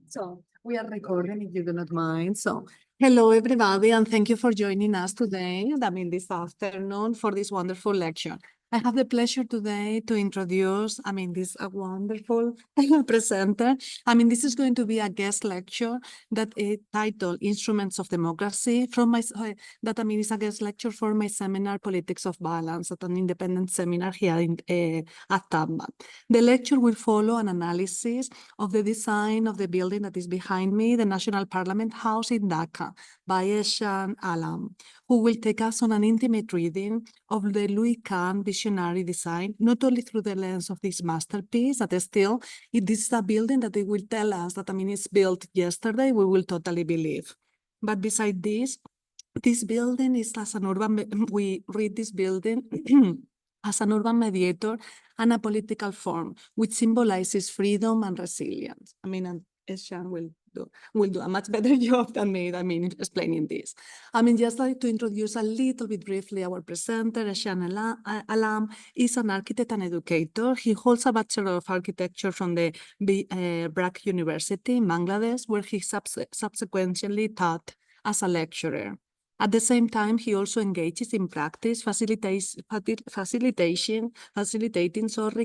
So we are recording if you do not mind. So hello everybody and thank you for joining us today, this afternoon for this wonderful lecture. I have the pleasure today to introduce, this a wonderful presenter. This is going to be a guest lecture that is titled Instruments of Democracy from my, is a guest lecture for my seminar Politics of Balance at an independent seminar here at TABMAT. The lecture will follow an analysis of the design of the building that is behind me, the National Parliament House in Dhaka, by Eshan Alam, who will take us on an intimate reading of the Louis Kahn visionary design, not only through the lens of this masterpiece, that is still, this is a building that they will tell us that, it's built yesterday, we will totally believe. But beside this building is as an urban, we read this building as an urban mediator and a political form, which symbolizes freedom and resilience. And Eshan will do a much better job than me, explaining this. Just like to introduce a little bit briefly our presenter, Eshan Alam is an architect and educator. He holds a Bachelor of Architecture from the BRAC University in Bangladesh, where he subsequently taught as a lecturer. At the same time, he also engages in practice, facilitating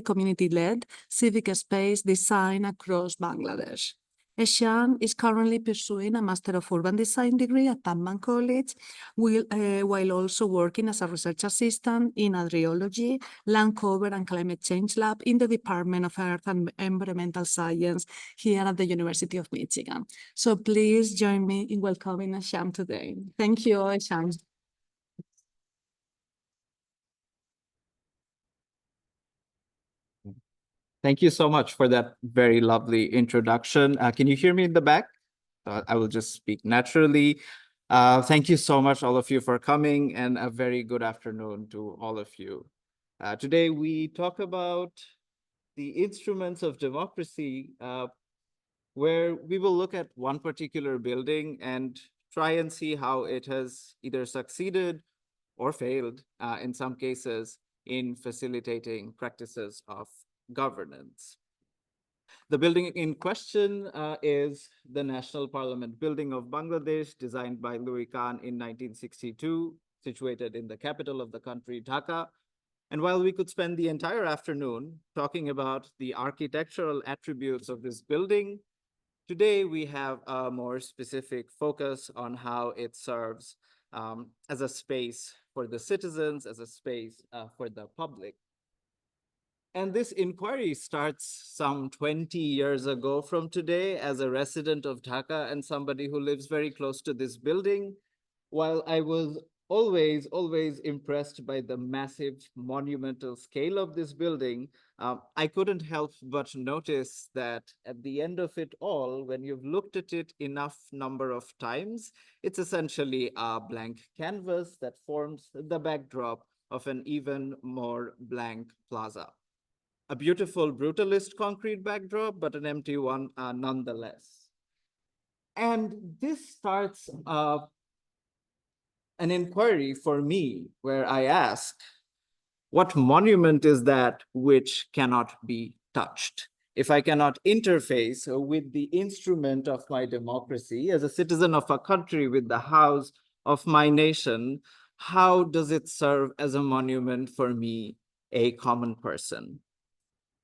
community-led civic space design across Bangladesh. Eshan is currently pursuing a Master of Urban Design degree at Tamban College, while also working as a research assistant in Hydrology, Land Cover and Climate Change Lab in the Department of Earth and Environmental Science here at the University of Michigan. So please join me in welcoming Eshan today. Thank you, Eshan. Thank you so much for that very lovely introduction. Can you hear me in the back? I will just speak naturally. Thank you so much, all of you, for coming, and a very good afternoon to all of you. Today, we talk about the instruments of democracy, where we will look at one particular building and try and see how it has either succeeded or failed, in some cases, in facilitating practices of governance. The building in question is the National Parliament Building of Bangladesh, designed by Louis Kahn in 1962, situated in the capital of the country, Dhaka. And while we could spend the entire afternoon talking about the architectural attributes of this building, today we have a more specific focus on how it serves as a space for the citizens, as a space for the public. And this inquiry starts some 20 years ago from today as a resident of Dhaka and somebody who lives very close to this building. While I was always impressed by the massive monumental scale of this building, I couldn't help but notice that at the end of it all, when you've looked at it enough number of times, it's essentially a blank canvas that forms the backdrop of an even more blank plaza. A beautiful brutalist concrete backdrop, but an empty one nonetheless. And this starts an inquiry for me where I ask, what monument is that which cannot be touched? If I cannot interface with the instrument of my democracy as a citizen of a country with the house of my nation, how does it serve as a monument for me, a common person?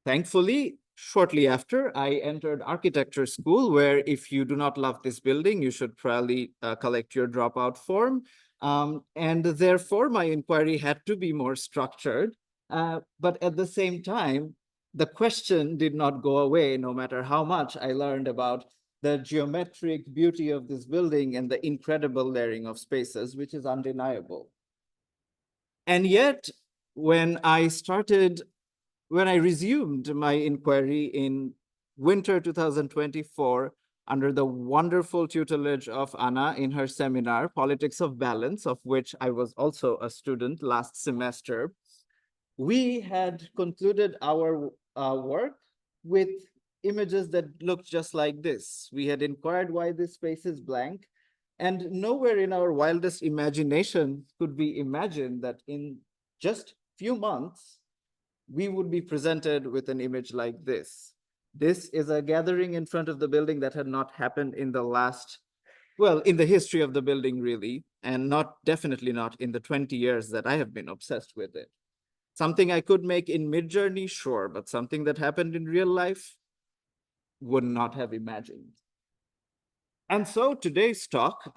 Thankfully, shortly after, I entered architecture school, where if you do not love this building, you should probably collect your dropout form. And therefore, my inquiry had to be more structured. But at the same time, the question did not go away, no matter how much I learned about the geometric beauty of this building and the incredible layering of spaces, which is undeniable. And yet, when I resumed my inquiry in winter 2024, under the wonderful tutelage of Anna in her seminar, Politics of Balance, of which I was also a student last semester, we had concluded our work with images that looked just like this. We had inquired why this space is blank, and nowhere in our wildest imagination could we imagine that in just few months, we would be presented with an image like this. This is a gathering in front of the building that had not happened in the last, well, in the history of the building, really, and definitely not in the 20 years that I have been obsessed with it. Something I could make in Midjourney, sure, but something that happened in real life, would not have imagined. And so today's talk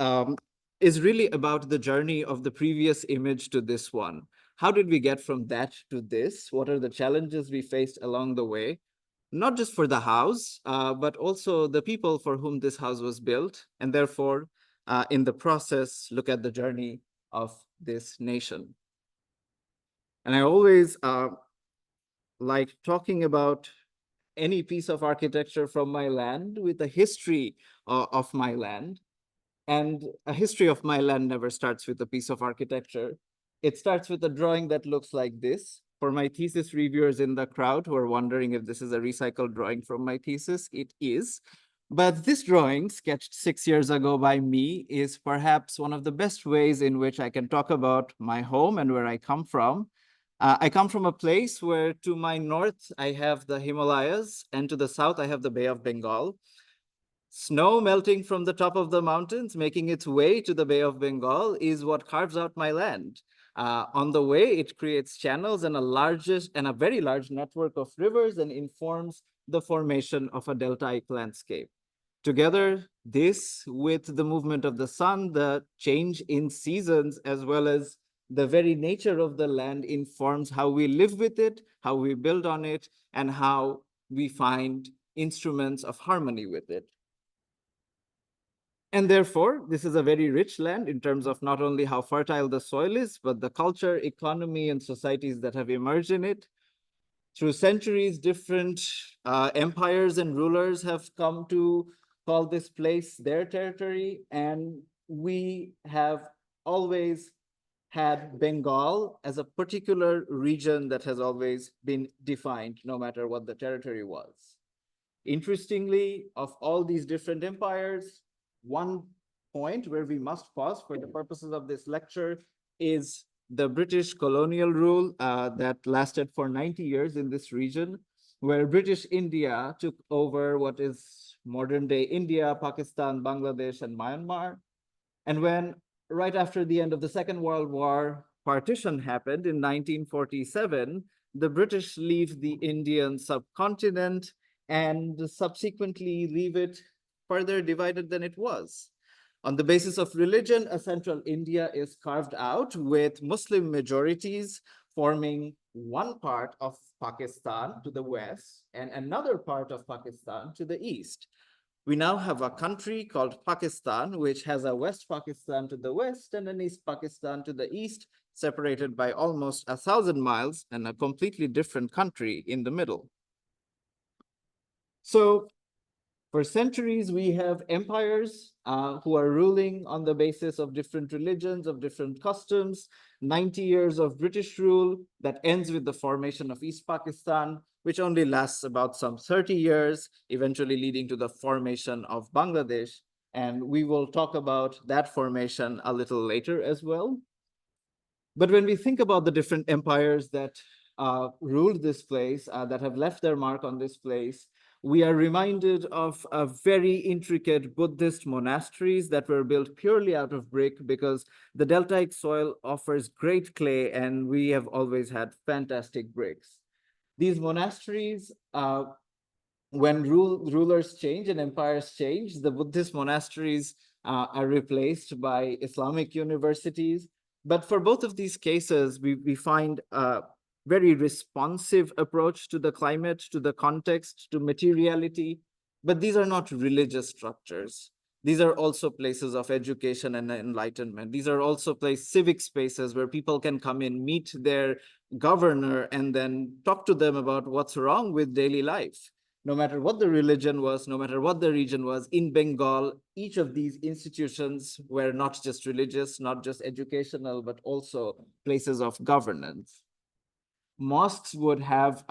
is really about the journey of the previous image to this one. How did we get from that to this? What are the challenges we faced along the way? Not just for the house, but also the people for whom this house was built, and therefore, in the process, look at the journey of this nation. And I always like talking about any piece of architecture from my land with a history of my land. And a history of my land never starts with a piece of architecture. It starts with a drawing that looks like this. For my thesis reviewers in the crowd who are wondering if this is a recycled drawing from my thesis, it is. But this drawing, sketched 6 years ago by me, is perhaps one of the best ways in which I can talk about my home and where I come from. I come from a place where to my north, I have the Himalayas, and to the south, I have the Bay of Bengal. Snow melting from the top of the mountains, making its way to the Bay of Bengal, is what carves out my land. On the way, it creates channels and a very large network of rivers and informs the formation of a deltaic landscape. Together, this with the movement of the sun, the change in seasons, as well as the very nature of the land informs how we live with it, how we build on it, and how we find instruments of harmony with it. And therefore, this is a very rich land in terms of not only how fertile the soil is, but the culture, economy, and societies that have emerged in it. Through centuries, different empires and rulers have come to call this place their territory, and we have always had Bengal as a particular region that has always been defined, no matter what the territory was. Interestingly, of all these different empires, one point where we must pause for the purposes of this lecture is the British colonial rule that lasted for 90 years in this region, where British India took over what is modern day India, Pakistan, Bangladesh, and Myanmar. And when right after the end of the Second World War, partition happened in 1947, the British leave the Indian subcontinent and subsequently leave it further divided than it was. On the basis of religion, a central India is carved out with Muslim majorities forming one part of Pakistan to the west and another part of Pakistan to the east. We now have a country called Pakistan, which has a West Pakistan to the west and an East Pakistan to the east, separated by almost 1,000 miles, and a completely different country in the middle. So for centuries, we have empires who are ruling on the basis of different religions, of different customs, 90 years of British rule that ends with the formation of East Pakistan, which only lasts about some 30 years, eventually leading to the formation of Bangladesh. And we will talk about that formation a little later as well. But when we think about the different empires that ruled this place, that have left their mark on this place, we are reminded of a very intricate Buddhist monasteries that were built purely out of brick because the deltaic soil offers great clay and we have always had fantastic bricks. These monasteries, when rulers change and empires change, the Buddhist monasteries are replaced by Islamic universities. But for both of these cases, we find very responsive approach to the climate, to the context, to materiality. But these are not religious structures. These are also places of education and enlightenment. These are also civic spaces where people can come in, meet their governor, and then talk to them about what's wrong with daily life. No matter what the religion was, no matter what the region was, in Bengal, each of these institutions were not just religious, not just educational, but also places of governance. Mosques would have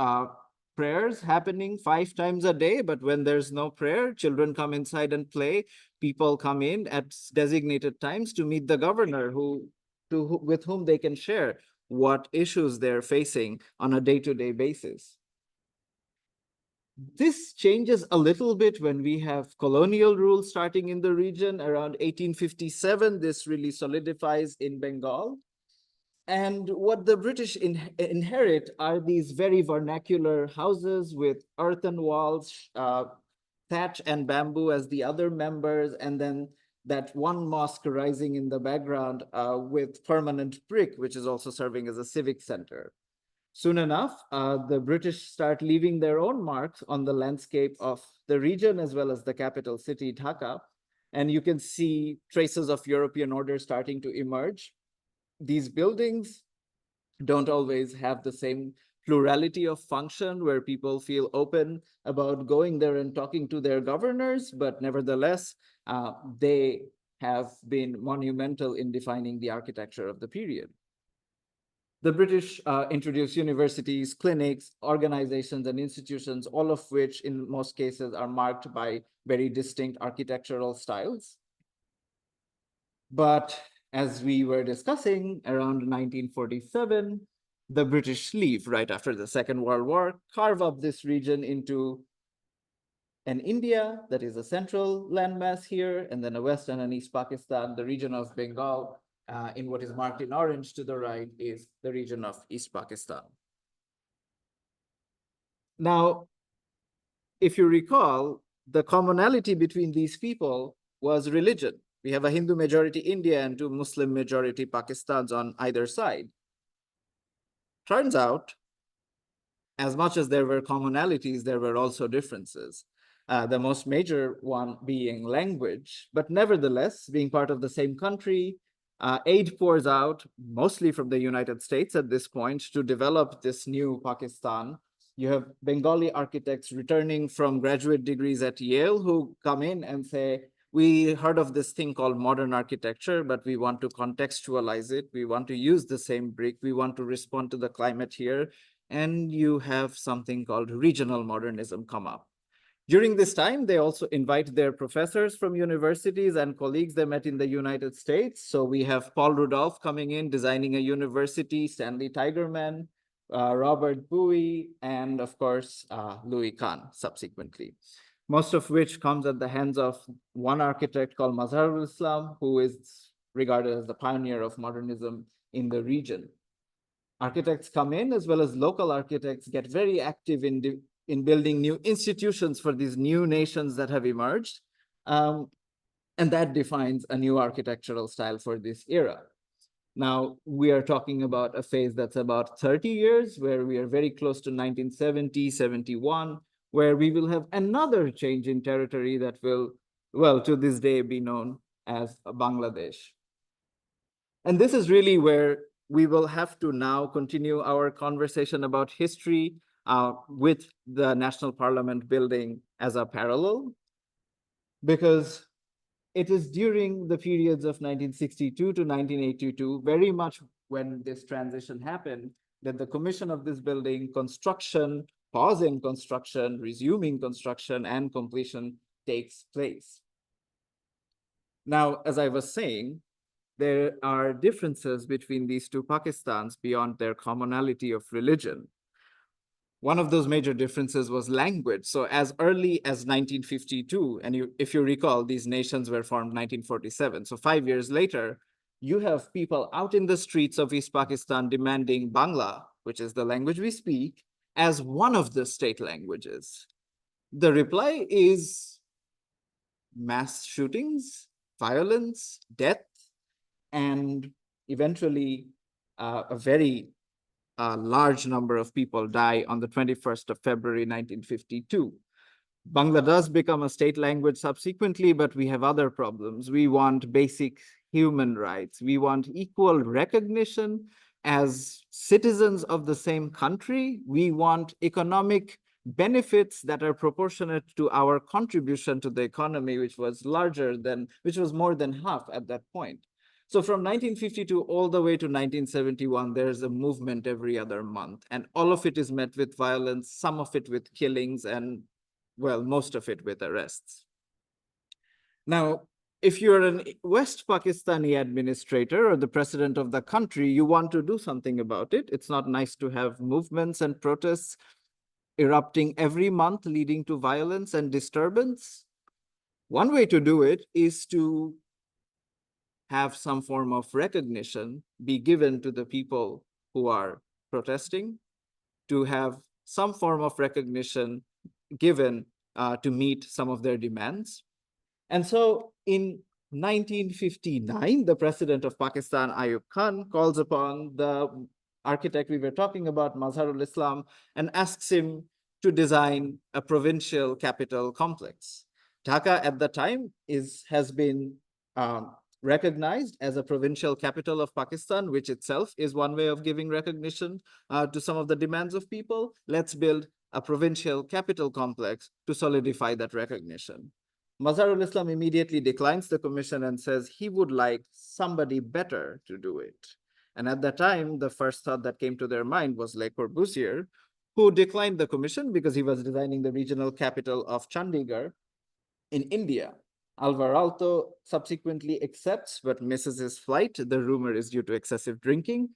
prayers happening 5 times a day, but when there's no prayer, children come inside and play. People come in at designated times to meet the governor with whom they can share what issues they're facing on a day-to-day basis. This changes a little bit when we have colonial rule starting in the region around 1857. This really solidifies in Bengal. And what the British inherit are these very vernacular houses with earthen walls, thatch and bamboo as the other members, and then that one mosque rising in the background with permanent brick, which is also serving as a civic center. Soon enough, the British start leaving their own marks on the landscape of the region as well as the capital city, Dhaka. And you can see traces of European order starting to emerge. These buildings don't always have the same plurality of function where people feel open about going there and talking to their governors, but nevertheless, they have been monumental in defining the architecture of the period. The British introduced universities, clinics, organizations, and institutions, all of which in most cases are marked by very distinct architectural styles. But as we were discussing, around 1947, the British leave right after the Second World War, carve up this region into an India that is a central landmass here, and then a West and an East Pakistan. The region of Bengal, in what is marked in orange to the right, is the region of East Pakistan. Now, if you recall, the commonality between these people was religion. We have a Hindu majority India and two Muslim majority Pakistans on either side. Turns out, as much as there were commonalities, there were also differences. The most major one being language, but nevertheless, being part of the same country, aid pours out, mostly from the United States at this point, to develop this new Pakistan. You have Bengali architects returning from graduate degrees at Yale who come in and say, we heard of this thing called modern architecture, but we want to contextualize it. We want to use the same brick. We want to respond to the climate here. And you have something called regional modernism come up. During this time, they also invite their professors from universities and colleagues they met in the United States. So we have Paul Rudolph coming in, designing a university, Stanley Tigerman, Robert Bowie, and of course, Louis Kahn subsequently. Most of which comes at the hands of one architect called Mazharul Islam, who is regarded as the pioneer of modernism in the region. Architects come in, as well as local architects get very active in building new institutions for these new nations that have emerged. And that defines a new architectural style for this era. Now, we are talking about a phase that's about 30 years, where we are very close to 1970, 71, where we will have another change in territory that will, well, to this day be known as Bangladesh. And this is really where we will have to now continue our conversation about history with the National Parliament building as a parallel, because it is during the periods of 1962 to 1982, very much when this transition happened, that the commission of this building, construction, pause in construction, resuming construction, and completion takes place. Now, as I was saying, there are differences between these two Pakistans beyond their commonality of religion. One of those major differences was language. So as early as 1952, and if you recall, these nations were formed 1947. So 5 years later, you have people out in the streets of East Pakistan demanding Bangla, which is the language we speak, as one of the state languages. The reply is mass shootings, violence, death, and eventually a very large number of people die on the 21st of February, 1952. Bangla does become a state language subsequently, but we have other problems. We want basic human rights. We want equal recognition as citizens of the same country. We want economic benefits that are proportionate to our contribution to the economy, which was more than half at that point. So from 1952 all the way to 1971, there's a movement every other month, and all of it is met with violence, some of it with killings, and well, most of it with arrests. Now, if you're an West Pakistani administrator or the president of the country, you want to do something about it. It's not nice to have movements and protests erupting every month, leading to violence and disturbance. One way to do it is to have some form of recognition be given to the people who are protesting, to have some form of recognition given to meet some of their demands. And so in 1959, the president of Pakistan, Ayub Khan, calls upon the architect we were talking about, Mazharul Islam, and asks him to design a provincial capital complex. Dhaka at the time has been recognized as a provincial capital of Pakistan, which itself is one way of giving recognition to some of the demands of people. Let's build a provincial capital complex to solidify that recognition. Mazharul Islam immediately declines the commission and says he would like somebody better to do it. And at that time, the first thought that came to their mind was Le Corbusier, who declined the commission because he was designing the regional capital of Chandigarh in India. Alvar Aalto subsequently accepts but misses his flight. The rumor is due to excessive drinking.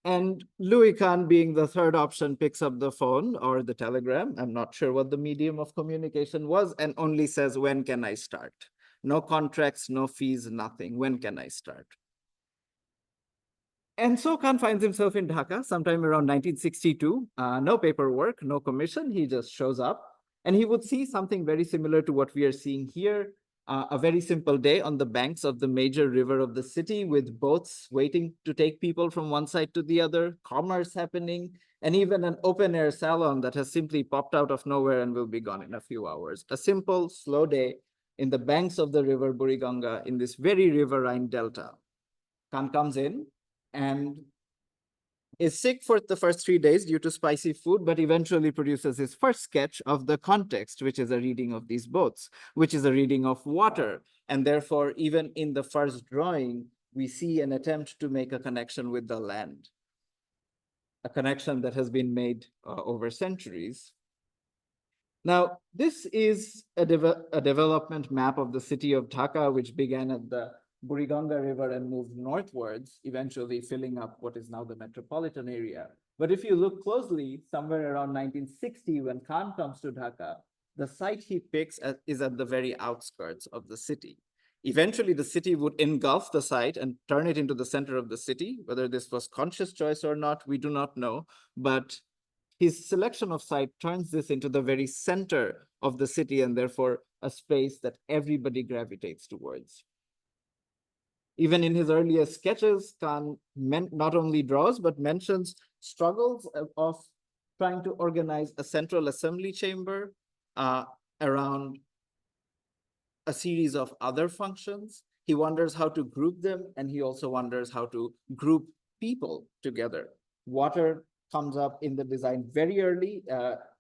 And Louis Kahn, being the third option, picks up the phone or the telegram. I'm not sure what the medium of communication was, and only says, when can I start? No contracts, no fees, nothing. When can I start? And so Khan finds himself in Dhaka sometime around 1962. No paperwork, no commission. He just shows up. And he would see something very similar to what we are seeing here. A very simple day on the banks of the major river of the city, with boats waiting to take people from one side to the other, commerce happening, and even an open air salon that has simply popped out of nowhere and will be gone in a few hours. A simple, slow day in the banks of the river Buriganga in this very riverine delta. Khan comes in and is sick for the first 3 days due to spicy food, but eventually produces his first sketch of the context, which is a reading of these boats, which is a reading of water. And therefore, even in the first drawing, we see an attempt to make a connection with the land, a connection that has been made over centuries. Now, this is a development map of the city of Dhaka, which began at the Buriganga River and moved northwards, eventually filling up what is now the metropolitan area. But if you look closely, somewhere around 1960, when Khan comes to Dhaka, the site he picks is at the very outskirts of the city. Eventually, the city would engulf the site and turn it into the center of the city. Whether this was conscious choice or not, we do not know. But his selection of site turns this into the very center of the city, and therefore a space that everybody gravitates towards. Even in his earliest sketches, Khan not only draws, but mentions struggles of trying to organize a central assembly chamber around a series of other functions. He wonders how to group them, and he also wonders how to group people together. Water comes up in the design very early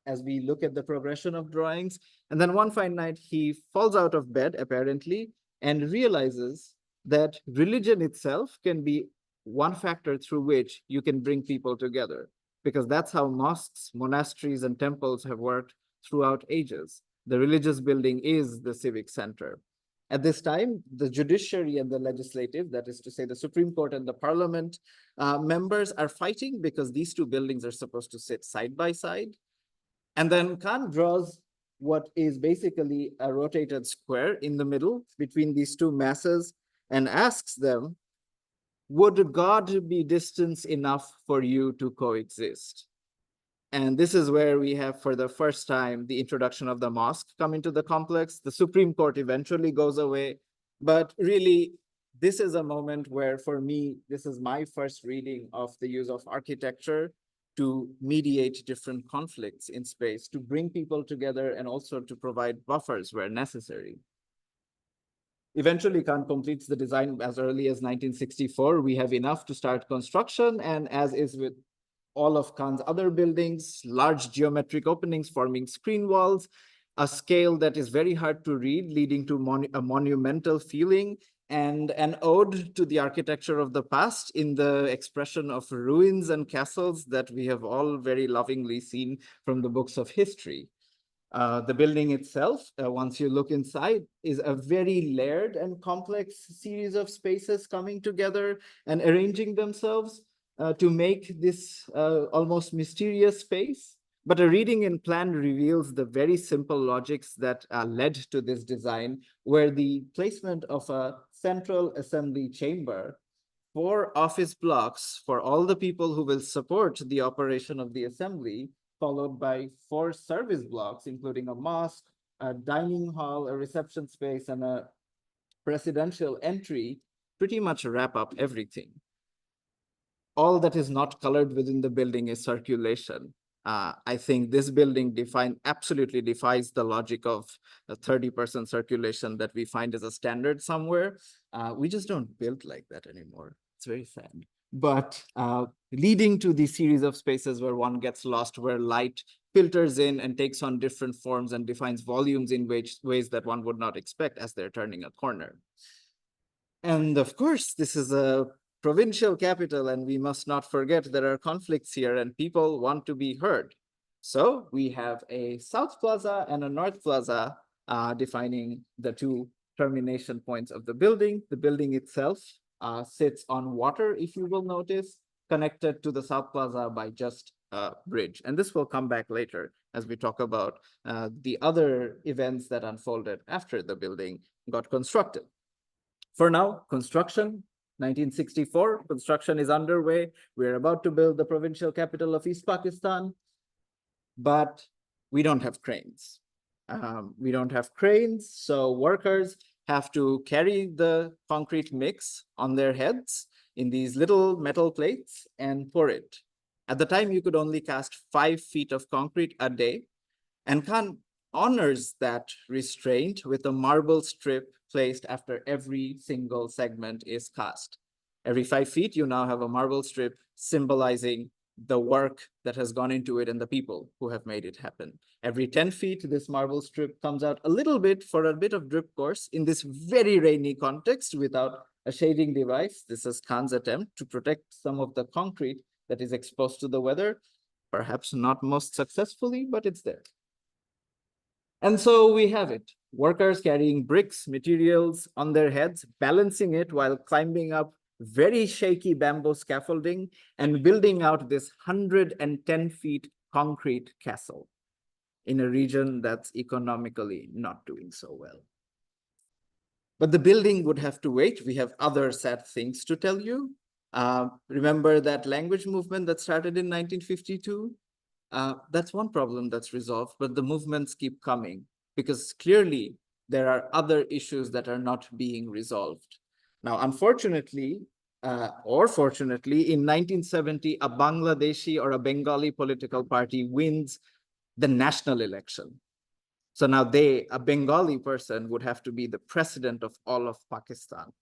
as we look at the progression of drawings. And then one fine night, he falls out of bed, apparently, and realizes that religion itself can be one factor through which you can bring people together, because that's how mosques, monasteries, and temples have worked throughout ages. The religious building is the civic center. At this time, the judiciary and the legislative, that is to say the Supreme Court and the parliament members, are fighting because these two buildings are supposed to sit side by side. And then Khan draws what is basically a rotated square in the middle between these two masses and asks them, would God be distance enough for you to coexist? And this is where we have, for the first time, the introduction of the mosque come into the complex. The Supreme Court eventually goes away. But really, this is a moment where, for me, this is my first reading of the use of architecture to mediate different conflicts in space, to bring people together, and also to provide buffers where necessary. Eventually, Khan completes the design as early as 1964. We have enough to start construction, and as is with all of Khan's other buildings, large geometric openings forming screen walls, a scale that is very hard to read, leading to a monumental feeling, and an ode to the architecture of the past in the expression of ruins and castles that we have all very lovingly seen from the books of history. The building itself, once you look inside, is a very layered and complex series of spaces coming together and arranging themselves to make this almost mysterious space. But a reading in plan reveals the very simple logics that led to this design, where the placement of a central assembly chamber, 4 office blocks for all the people who will support the operation of the assembly, followed by 4 service blocks, including a mosque, a dining hall, a reception space, and a presidential entry, pretty much wrap up everything. All that is not colored within the building is circulation. I think this building absolutely defies the logic of a 30% circulation that we find as a standard somewhere. We just don't build like that anymore. It's very sad. But leading to the series of spaces where one gets lost, where light filters in and takes on different forms and defines volumes in ways that one would not expect as they're turning a corner. And of course, this is a provincial capital, and we must not forget there are conflicts here and people want to be heard. So we have a South Plaza and a North Plaza defining the 2 termination points of the building. The building itself sits on water, if you will notice, connected to the South Plaza by just a bridge. And this will come back later as we talk about the other events that unfolded after the building got constructed. For now, construction, 1964, construction is underway. We're about to build the provincial capital of East Pakistan, but we don't have cranes. We don't have cranes, so workers have to carry the concrete mix on their heads in these little metal plates and pour it. At the time, you could only cast 5 feet of concrete a day, and Khan honors that restraint with a marble strip placed after every single segment is cast. Every 5 feet, you now have a marble strip symbolizing the work that has gone into it and the people who have made it happen. Every 10 feet, this marble strip comes out a little bit for a bit of drip course in this very rainy context without a shading device. This is Khan's attempt to protect some of the concrete that is exposed to the weather, perhaps not most successfully, but it's there. And so we have it, workers carrying bricks, materials on their heads, balancing it while climbing up very shaky bamboo scaffolding and building out this 110 feet concrete castle in a region that's economically not doing so well. But the building would have to wait. We have other sad things to tell you. Remember that language movement that started in 1952? That's one problem that's resolved, but the movements keep coming because clearly there are other issues that are not being resolved. Now, unfortunately, or fortunately, in 1970, a Bangladeshi or a Bengali political party wins the national election. So now a Bengali person would have to be the president of all of Pakistan.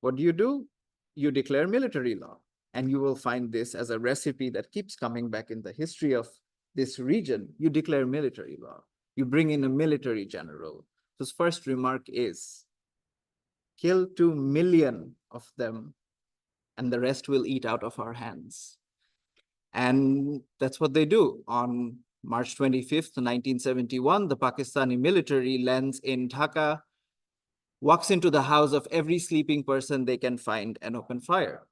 What do? You declare military law. And you will find this as a recipe that keeps coming back in the history of this region. You declare military law. You bring in a military general whose first remark is, kill 2 million of them, and the rest will eat out of our hands. And that's what they do. On March 25th, 1971, the Pakistani military lands in Dhaka, walks into the house of every sleeping person they can find and open fire.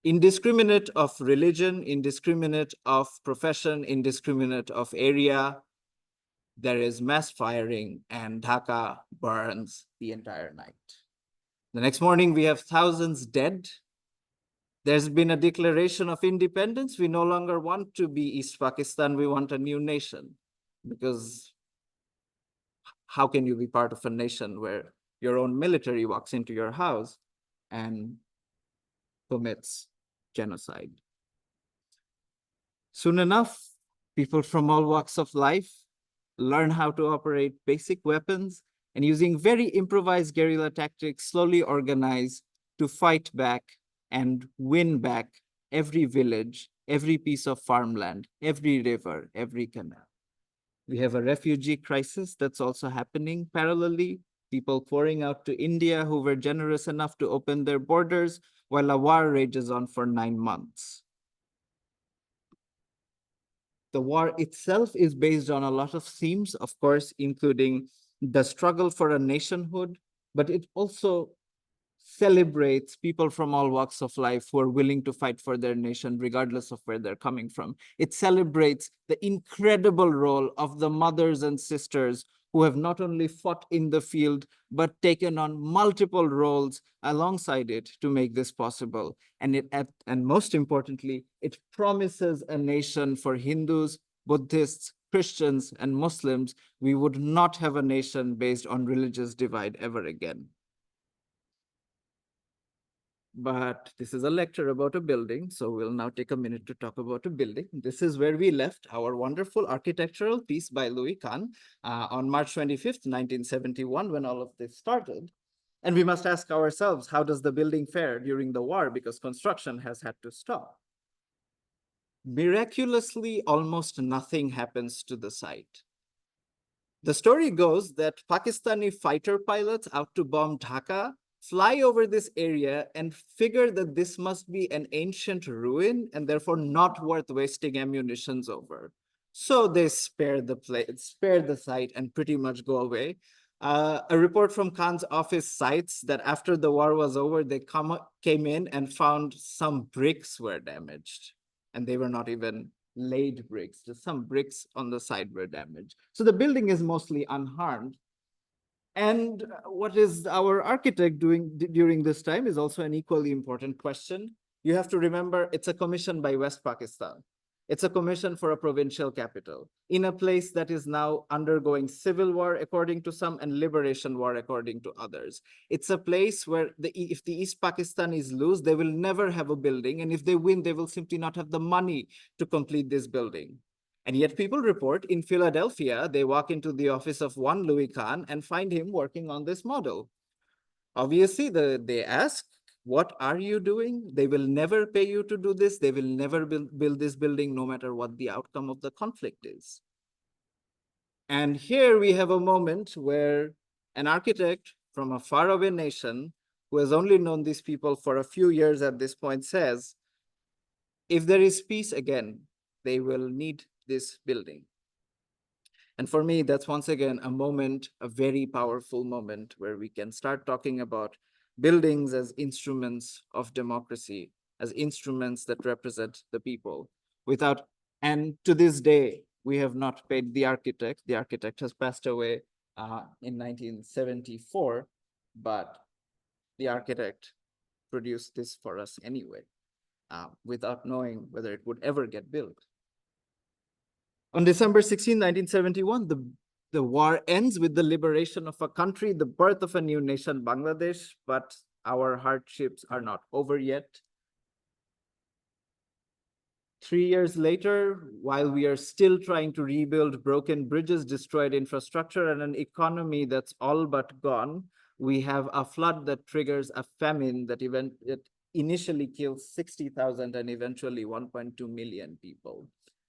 Indiscriminate of religion, indiscriminate of profession, indiscriminate of area, there is mass firing and Dhaka burns the entire night. The next morning, we have thousands dead. There's been a declaration of independence. We no longer want to be East Pakistan. We want a new nation, because how can you be part of a nation where your own military walks into your house and commits genocide? Soon enough, people from all walks of life learn how to operate basic weapons and, using very improvised guerrilla tactics, slowly organize to fight back and win back every village, every piece of farmland, every river, every canal. We have a refugee crisis that's also happening parallelly. People pouring out to India who were generous enough to open their borders, while a war rages on for 9 months. The war itself is based on a lot of themes, of course, including the struggle for a nationhood, but it also celebrates people from all walks of life who are willing to fight for their nation, regardless of where they're coming from. It celebrates the incredible role of the mothers and sisters who have not only fought in the field, but taken on multiple roles alongside it to make this possible. And most importantly, it promises a nation for Hindus, Buddhists, Christians, and Muslims. We would not have a nation based on religious divide ever again. But this is a lecture about a building, so we'll now take a minute to talk about a building. This is where we left our wonderful architectural piece by Louis Kahn on March 25th, 1971, when all of this started. And we must ask ourselves, how does the building fare during the war? Because construction has had to stop. Miraculously, almost nothing happens to the site. The story goes that Pakistani fighter pilots out to bomb Dhaka fly over this area and figure that this must be an ancient ruin and therefore not worth wasting ammunitions over. So they spare the site and pretty much go away. A report from Khan's office cites that after the war was over, they came in and found some bricks were damaged, and they were not even laid bricks, just some bricks on the side were damaged. So the building is mostly unharmed. And what is our architect doing during this time is also an equally important question. You have to remember, it's a commission by West Pakistan. It's a commission for a provincial capital in a place that is now undergoing civil war, according to some, and liberation war, according to others. It's a place where if the East Pakistanis lose, they will never have a building. And if they win, they will simply not have the money to complete this building. And yet people report in Philadelphia, they walk into the office of one Louis Kahn and find him working on this model. Obviously, they ask, what are you doing? They will never pay you to do this. They will never build this building, no matter what the outcome of the conflict is. And here we have a moment where an architect from a faraway nation who has only known these people for a few years at this point says, if there is peace again, they will need this building. And for me, that's once again a moment, a very powerful moment where we can start talking about buildings as instruments of democracy, as instruments that represent the people. And to this day, we have not paid the architect. The architect has passed away in 1974, but the architect produced this for us anyway, without knowing whether it would ever get built. On December 16, 1971, the war ends with the liberation of a country, the birth of a new nation, Bangladesh, but our hardships are not over yet. 3 years later, while we are still trying to rebuild broken bridges, destroyed infrastructure, and an economy that's all but gone, we have a flood that triggers a famine that initially kills 60,000 and eventually 1.2 million people.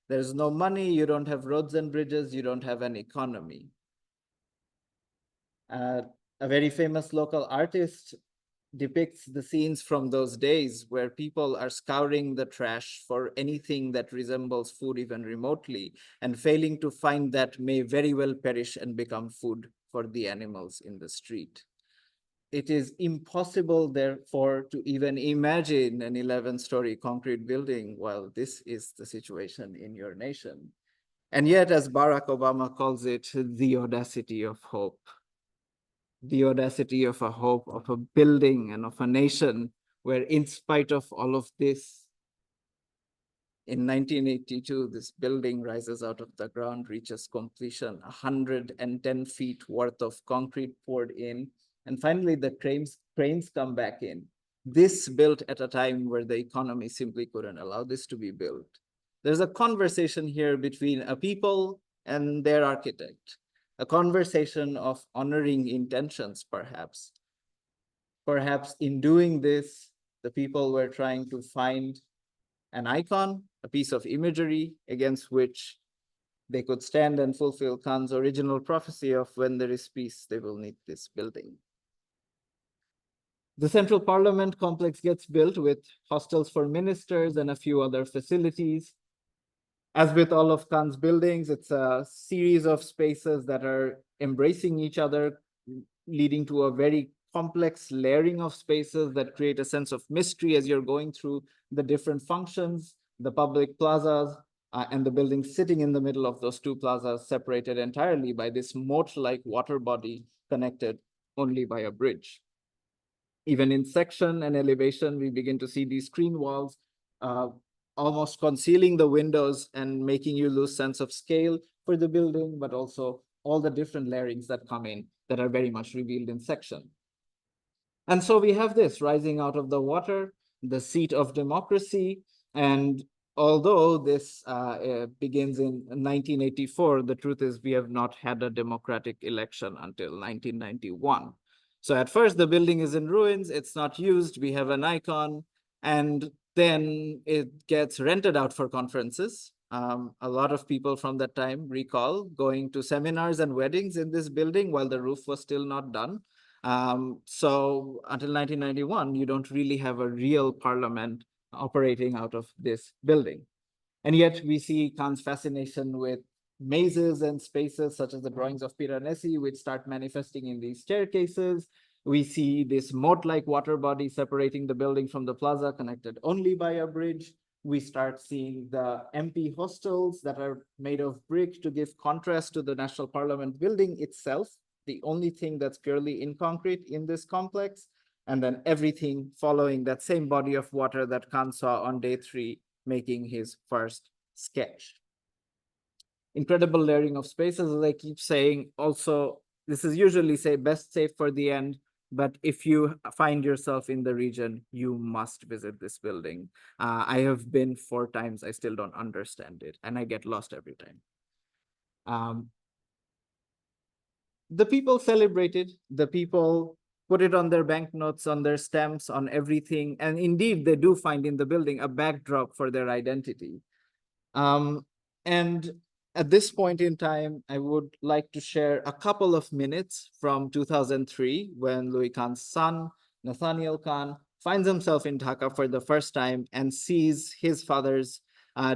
There's no money, you don't have roads and bridges, you don't have an economy. A very famous local artist depicts the scenes from those days where people are scouring the trash for anything that resembles food even remotely, and failing to find that may very well perish and become food for the animals in the street. It is impossible, therefore, to even imagine an 11-story concrete building while this is the situation in your nation. And yet, as Barack Obama calls it, the audacity of hope. The audacity of a hope, of a building and of a nation where, in spite of all of this, in 1982, this building rises out of the ground, reaches completion, 110 feet worth of concrete poured in. And finally, the cranes come back in. This built at a time where the economy simply couldn't allow this to be built. There's a conversation here between a people and their architect, a conversation of honoring intentions, perhaps. Perhaps in doing this, the people were trying to find an icon, a piece of imagery against which they could stand and fulfill Khan's original prophecy of when there is peace, they will need this building. The Central Parliament complex gets built with hostels for ministers and a few other facilities. As with all of Khan's buildings, it's a series of spaces that are embracing each other, leading to a very complex layering of spaces that create a sense of mystery as you're going through the different functions, the public plazas, and the buildings sitting in the middle of those two plazas, separated entirely by this moat-like water body connected only by a bridge. Even in section and elevation, we begin to see these screen walls almost concealing the windows and making you lose sense of scale for the building, but also all the different layerings that come in that are very much revealed in section. And so we have this rising out of the water, the seat of democracy. And although this begins in 1984, the truth is we have not had a democratic election until 1991. So at first the building is in ruins, it's not used, we have an icon, and then it gets rented out for conferences. A lot of people from that time recall going to seminars and weddings in this building while the roof was still not done. So until 1991, you don't really have a real parliament operating out of this building. And yet we see Khan's fascination with mazes and spaces such as the drawings of Piranesi, which start manifesting in these staircases. We see this moat-like water body separating the building from the plaza, connected only by a bridge. We start seeing the MP hostels that are made of brick to give contrast to the National Parliament building itself, the only thing that's purely in concrete in this complex, and then everything following that same body of water that Khan saw on day 3, making his first sketch. Incredible layering of spaces, as I keep saying. Also, this is usually say best saved for the end, but if you find yourself in the region, you must visit this building. I have been 4 times, I still don't understand it, and I get lost every time. The people celebrated, the people put it on their banknotes, on their stamps, on everything. And indeed, they do find in the building a backdrop for their identity. And at this point in time, I would like to share a couple of minutes from 2003, when Louis Khan's son, Nathaniel Khan, finds himself in Dhaka for the first time and sees his father's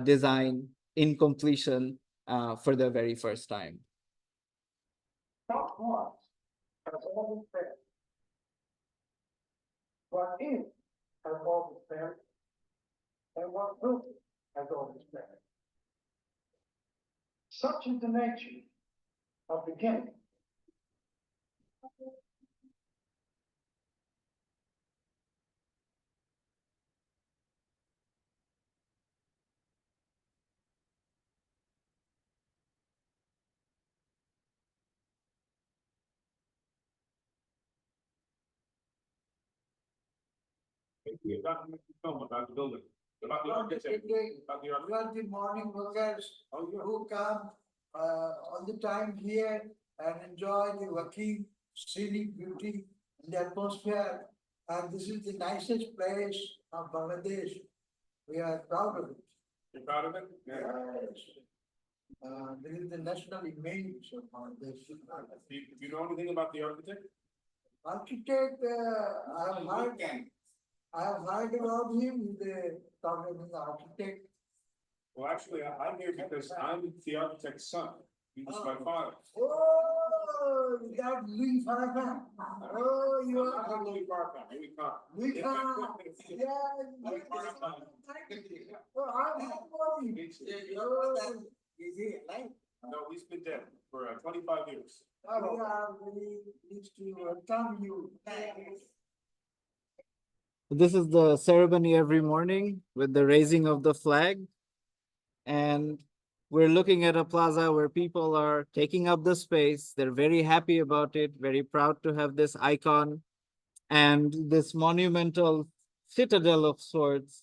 design in completion for the very first time. Not once has always failed. What is has always failed, and what will be has always failed. Such is the nature of beginning. Film about the building. About the architect. About the architect. The morning workers who come all the time here and enjoy the working scenic beauty and the atmosphere. And this is the nicest place of Bangladesh. We are proud of it. You're proud of it? Yes. This is the national image of Bangladesh. Do you know anything about the architect? Architect, I have heard about him, the talking about the architect. Well, actually, I'm here because I'm the architect's son. He was my father. Oh, that Louis Farrakhan. Oh, you I'm are. Louis Farrakhan, Louis Khan. Louis Khan. Yeah. Oh, I'm happy about him. Oh, is he alive? No, he's been dead for 25 years. Oh, we are very pleased to welcome you. This is the ceremony every morning with the raising of the flag. And we're looking at a plaza where people are taking up the space. They're very happy about it, very proud to have this icon. And this monumental citadel of sorts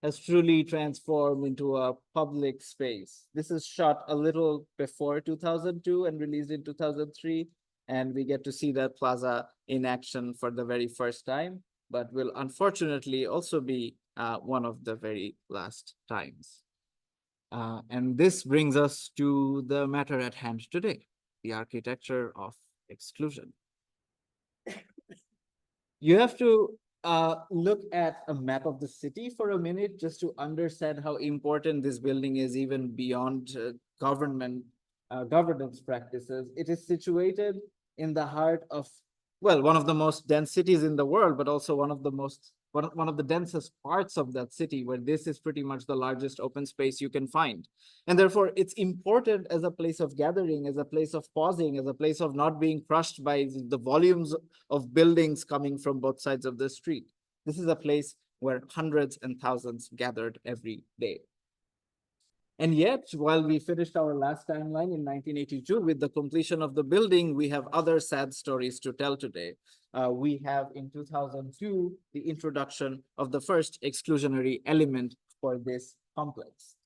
has truly transformed into a public space. This is shot a little before 2002 and released in 2003. And we get to see that plaza in action for the very first time, but will unfortunately also be one of the very last times. And this brings us to the matter at hand today, the architecture of exclusion. You have to look at a map of the city for a minute, just to understand how important this building is even beyond governance practices. It is situated in the heart of, well, one of the most dense cities in the world, but also one of the densest parts of that city, where this is pretty much the largest open space you can find. And therefore, it's important as a place of gathering, as a place of pausing, as a place of not being crushed by the volumes of buildings coming from both sides of the street. This is a place where hundreds and thousands gathered every day. And yet, while we finished our last timeline in 1982 with the completion of the building, we have other sad stories to tell today. We have in 2002, the introduction of the first exclusionary element for this complex.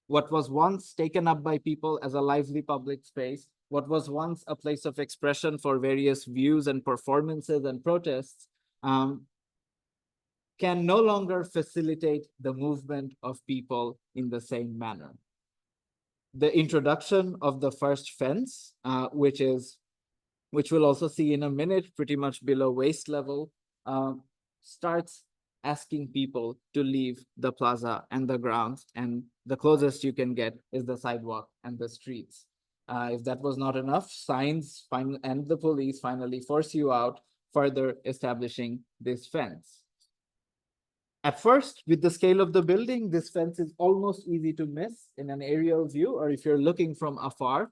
What was once taken up by people as a lively public space, what was once a place of expression for various views and performances and protests, can no longer facilitate the movement of people in the same manner. The introduction of the first fence, which we'll also see in a minute, pretty much below waist level, starts asking people to leave the plaza and the grounds, and the closest you can get is the sidewalk and the streets. If that was not enough, signs and the police finally force you out, further establishing this fence. At first, with the scale of the building, this fence is almost easy to miss in an aerial view, or if you're looking from afar.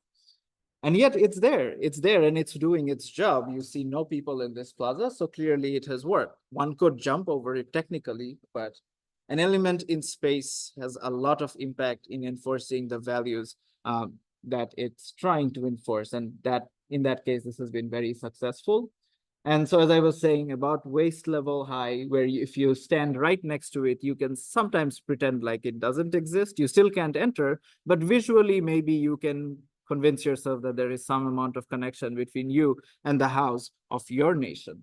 And yet it's there and it's doing its job. You see no people in this plaza, so clearly it has worked. One could jump over it technically, but an element in space has a lot of impact in enforcing the values that it's trying to enforce. And that, in that case, this has been very successful. And so, as I was saying, about waist level high, where if you stand right next to it, you can sometimes pretend like it doesn't exist. You still can't enter, but visually, maybe you can convince yourself that there is some amount of connection between you and the house of your nation.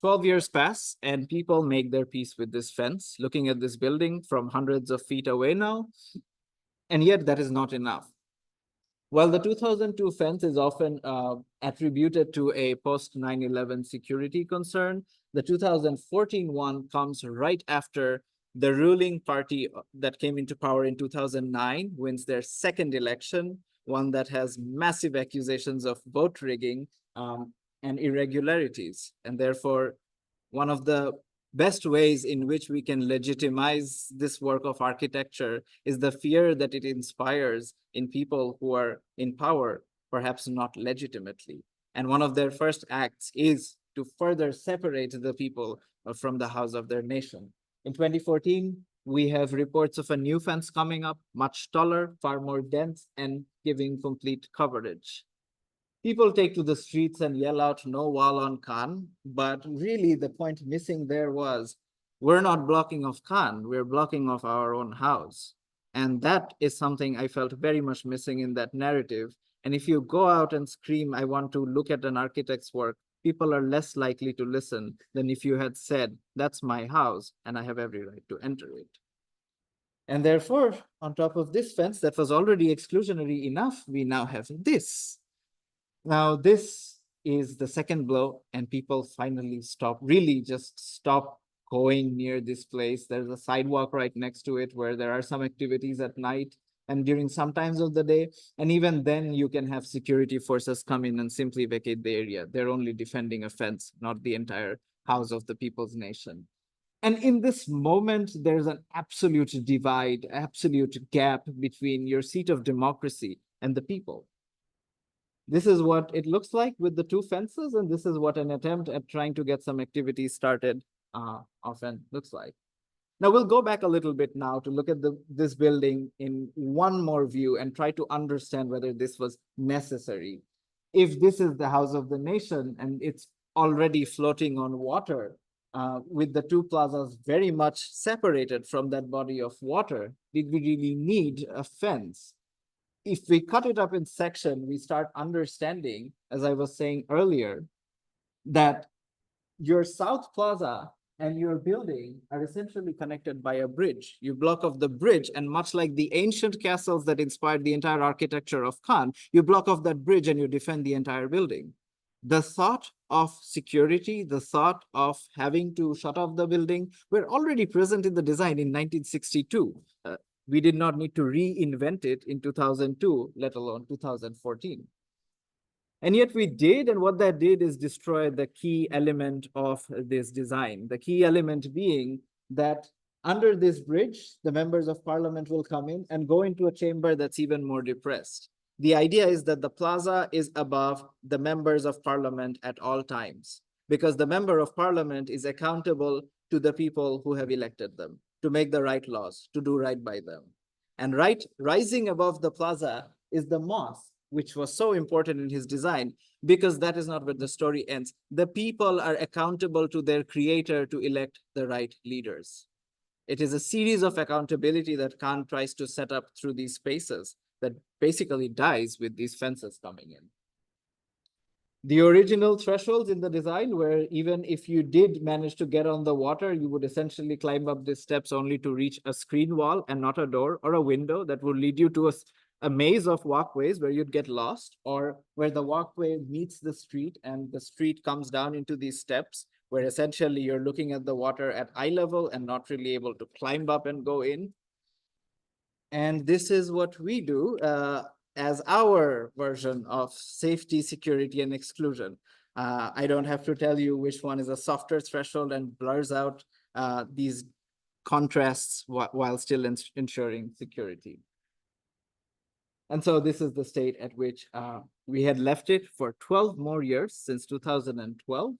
12 years pass and people make their peace with this fence, looking at this building from hundreds of feet away now. And yet that is not enough. While the 2002 fence is often attributed to a post 9/11 security concern, the 2014 one comes right after the ruling party that came into power in 2009 wins their second election, one that has massive accusations of vote rigging and irregularities. And therefore, one of the best ways in which we can legitimize this work of architecture is the fear that it inspires in people who are in power, perhaps not legitimately. And one of their first acts is to further separate the people from the house of their nation. In 2014, we have reports of a new fence coming up, much taller, far more dense, and giving complete coverage. People take to the streets and yell out, "No wall on Khan," but really the point missing there was, we're not blocking off Khan, we're blocking off our own house. And that is something I felt very much missing in that narrative. And if you go out and scream, "I want to look at an architect's work," people are less likely to listen than if you had said, "That's my house and I have every right to enter it." And therefore, on top of this fence that was already exclusionary enough, we now have this. Now, this is the second blow, and people finally just stop going near this place. There's a sidewalk right next to it where there are some activities at night and during some times of the day. And even then you can have security forces come in and simply vacate the area. They're only defending a fence, not the entire house of the people's nation. And in this moment, there's an absolute divide, absolute gap between your seat of democracy and the people. This is what it looks like with the two fences, and this is what an attempt at trying to get some activity started often looks like. Now we'll go back a little bit now to look at this building in one more view and try to understand whether this was necessary. If this is the house of the nation and it's already floating on water, with the two plazas very much separated from that body of water, did we really need a fence? If we cut it up in section, we start understanding, as I was saying earlier, that your South Plaza and your building are essentially connected by a bridge. You block off the bridge, and much like the ancient castles that inspired the entire architecture of Khan, you block off that bridge and you defend the entire building. the thought of security, the thought of having to shut off the building were already present in the design in 1962. We did not need to reinvent it in 2002, let alone 2014. And yet we did, and what that did is destroy the key element of this design. The key element being that under this bridge, the members of parliament will come in and go into a chamber that's even more depressed. The idea is that the plaza is above the members of parliament at all times, because the member of parliament is accountable to the people who have elected them to make the right laws, to do right by them. And rising above the plaza is the mosque, which was so important in his design, because that is not where the story ends. The people are accountable to their creator to elect the right leaders. It is a series of accountability that Khan tries to set up through these spaces that basically dies with these fences coming in. The original thresholds in the design were, even if you did manage to get on the water, you would essentially climb up the steps only to reach a screen wall and not a door or a window that would lead you to a maze of walkways where you'd get lost, or where the walkway meets the street and the street comes down into these steps where essentially you're looking at the water at eye level and not really able to climb up and go in. And this is what we do as our version of safety, security, and exclusion. I don't have to tell you which one is a softer threshold and blurs out these contrasts while still ensuring security. And so this is the state at which we had left it for 12 more years since 2012.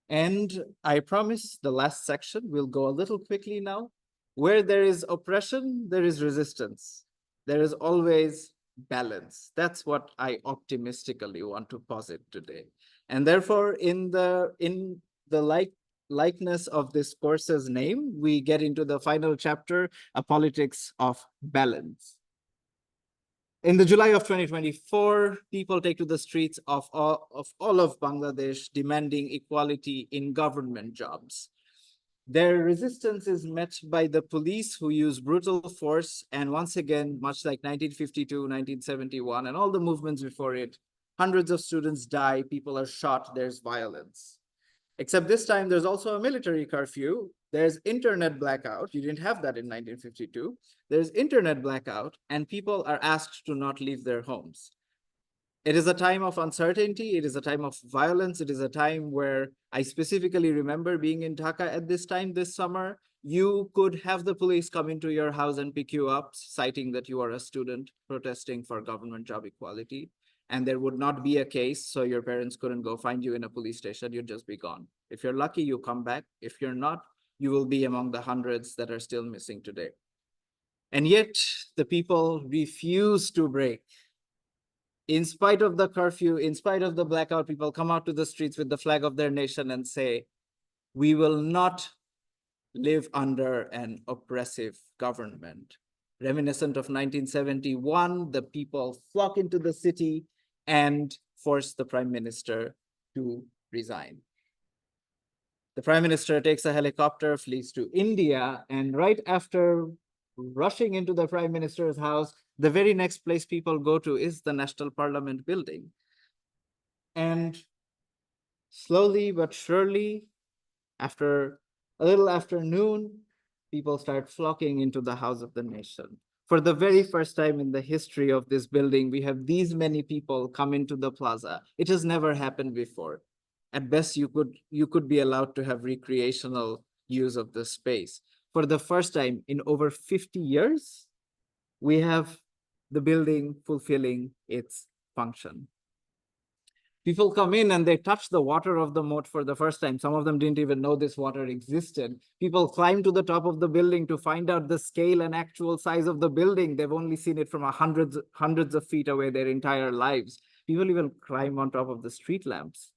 And I promise the last section will go a little quickly now. Where there is oppression, there is resistance. There is always balance. That's what I optimistically want to posit today. And therefore, in the likeness of this course's name, we get into the final chapter, A Politics of Balance. In the July of 2024, people take to the streets of all of Bangladesh demanding equality in government jobs. Their resistance is met by the police, who use brutal force. And once again, much like 1952, 1971, and all the movements before it, hundreds of students die, people are shot, there's violence. Except this time, there's also a military curfew. There's internet blackout. You didn't have that in 1952. There's internet blackout, and people are asked to not leave their homes. It is a time of uncertainty. It is a time of violence. It is a time where I specifically remember being in Dhaka at this time this summer. You could have the police come into your house and pick you up, citing that you are a student protesting for government job equality. And there would not be a case, so your parents couldn't go find you in a police station. You'd just be gone. If you're lucky, you come back. If you're not, you will be among the hundreds that are still missing today. And yet, the people refuse to break. In spite of the curfew, in spite of the blackout, people come out to the streets with the flag of their nation and say, we will not live under an oppressive government. Reminiscent of 1971, the people flock into the city and force the prime minister to resign. The prime minister takes a helicopter, flees to India, and right after rushing into the prime minister's house, the very next place people go to is the National Parliament building. And slowly but surely, after a little after noon, people start flocking into the House of the Nation. For the very first time in the history of this building, we have these many people come into the plaza. It has never happened before. At best, you could be allowed to have recreational use of the space. For the first time in over 50 years, we have the building fulfilling its function. People come in and they touch the water of the moat for the first time. Some of them didn't even know this water existed. People climb to the top of the building to find out the scale and actual size of the building. They've only seen it from hundreds of feet away their entire lives. People even climb on top of the street lamps,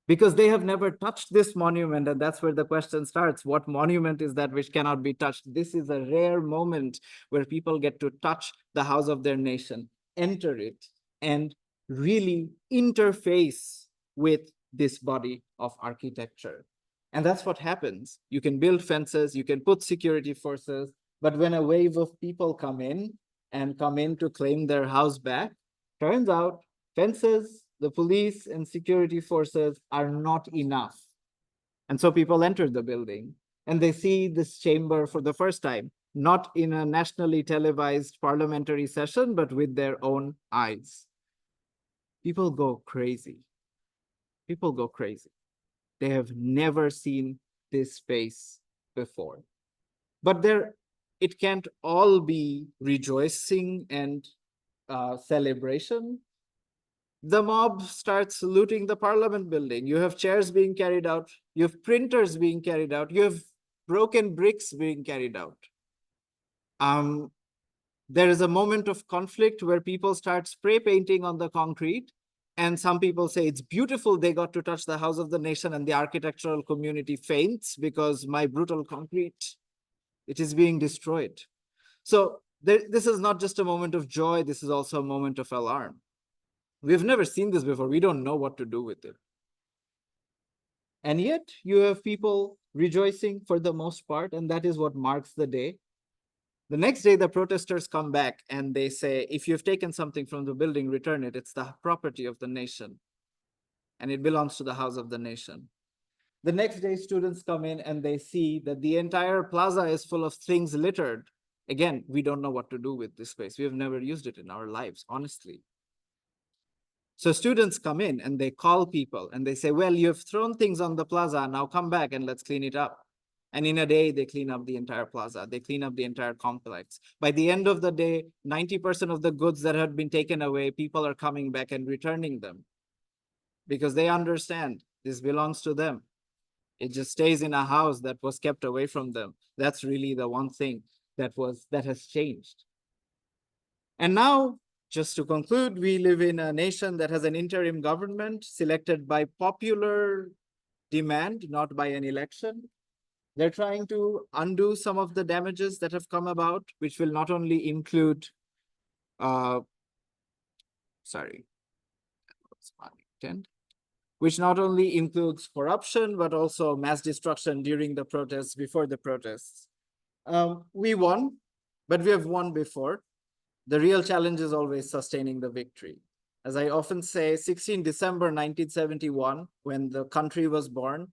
because they have never touched this monument. And that's where the question starts. What monument is that which cannot be touched? This is a rare moment where people get to touch the house of their nation, enter it, and really interface with this body of architecture. And that's what happens. You can build fences, you can put security forces, but when a wave of people come in to claim their house back, turns out fences the police and security forces are not enough. And so people enter the building and they see this chamber for the first time, not in a nationally televised parliamentary session, but with their own eyes. People go crazy. People go crazy. They have never seen this space before. But it can't all be rejoicing and celebration. The mob starts looting the parliament building. You have chairs being carried out. You have printers being carried out. You have broken bricks being carried out. There is a moment of conflict where people start spray painting on the concrete. And some people say it's beautiful they got to touch the house of the nation, and the architectural community faints because my brutal concrete, it is being destroyed. So this is not just a moment of joy, this is also a moment of alarm. We've never seen this before. We don't know what to do with it. And yet you have people rejoicing for the most part, and that is what marks the day. The next day, the protesters come back and they say, if you've taken something from the building, return it. It's the property of the nation, and it belongs to the house of the nation. The next day, students come in and they see that the entire plaza is full of things littered. Again, we don't know what to do with this space. We have never used it in our lives, honestly. So students come in and they call people and they say, well, you've thrown things on the plaza. Now come back and let's clean it up. And in a day, they clean up the entire plaza. They clean up the entire complex. By the end of the day, 90% of the goods that had been taken away, people are coming back and returning them because they understand this belongs to them. It just stays in a house that was kept away from them. That's really the one thing that has changed. And now, just to conclude, we live in a nation that has an interim government selected by popular demand, not by an election. They're trying to undo some of the damages that have come about, which will not only include, which not only includes corruption, but also mass destruction during the protests, before the protests. We won, but we have won before. The real challenge is always sustaining the victory. As I often say, 16 December 1971, when the country was born,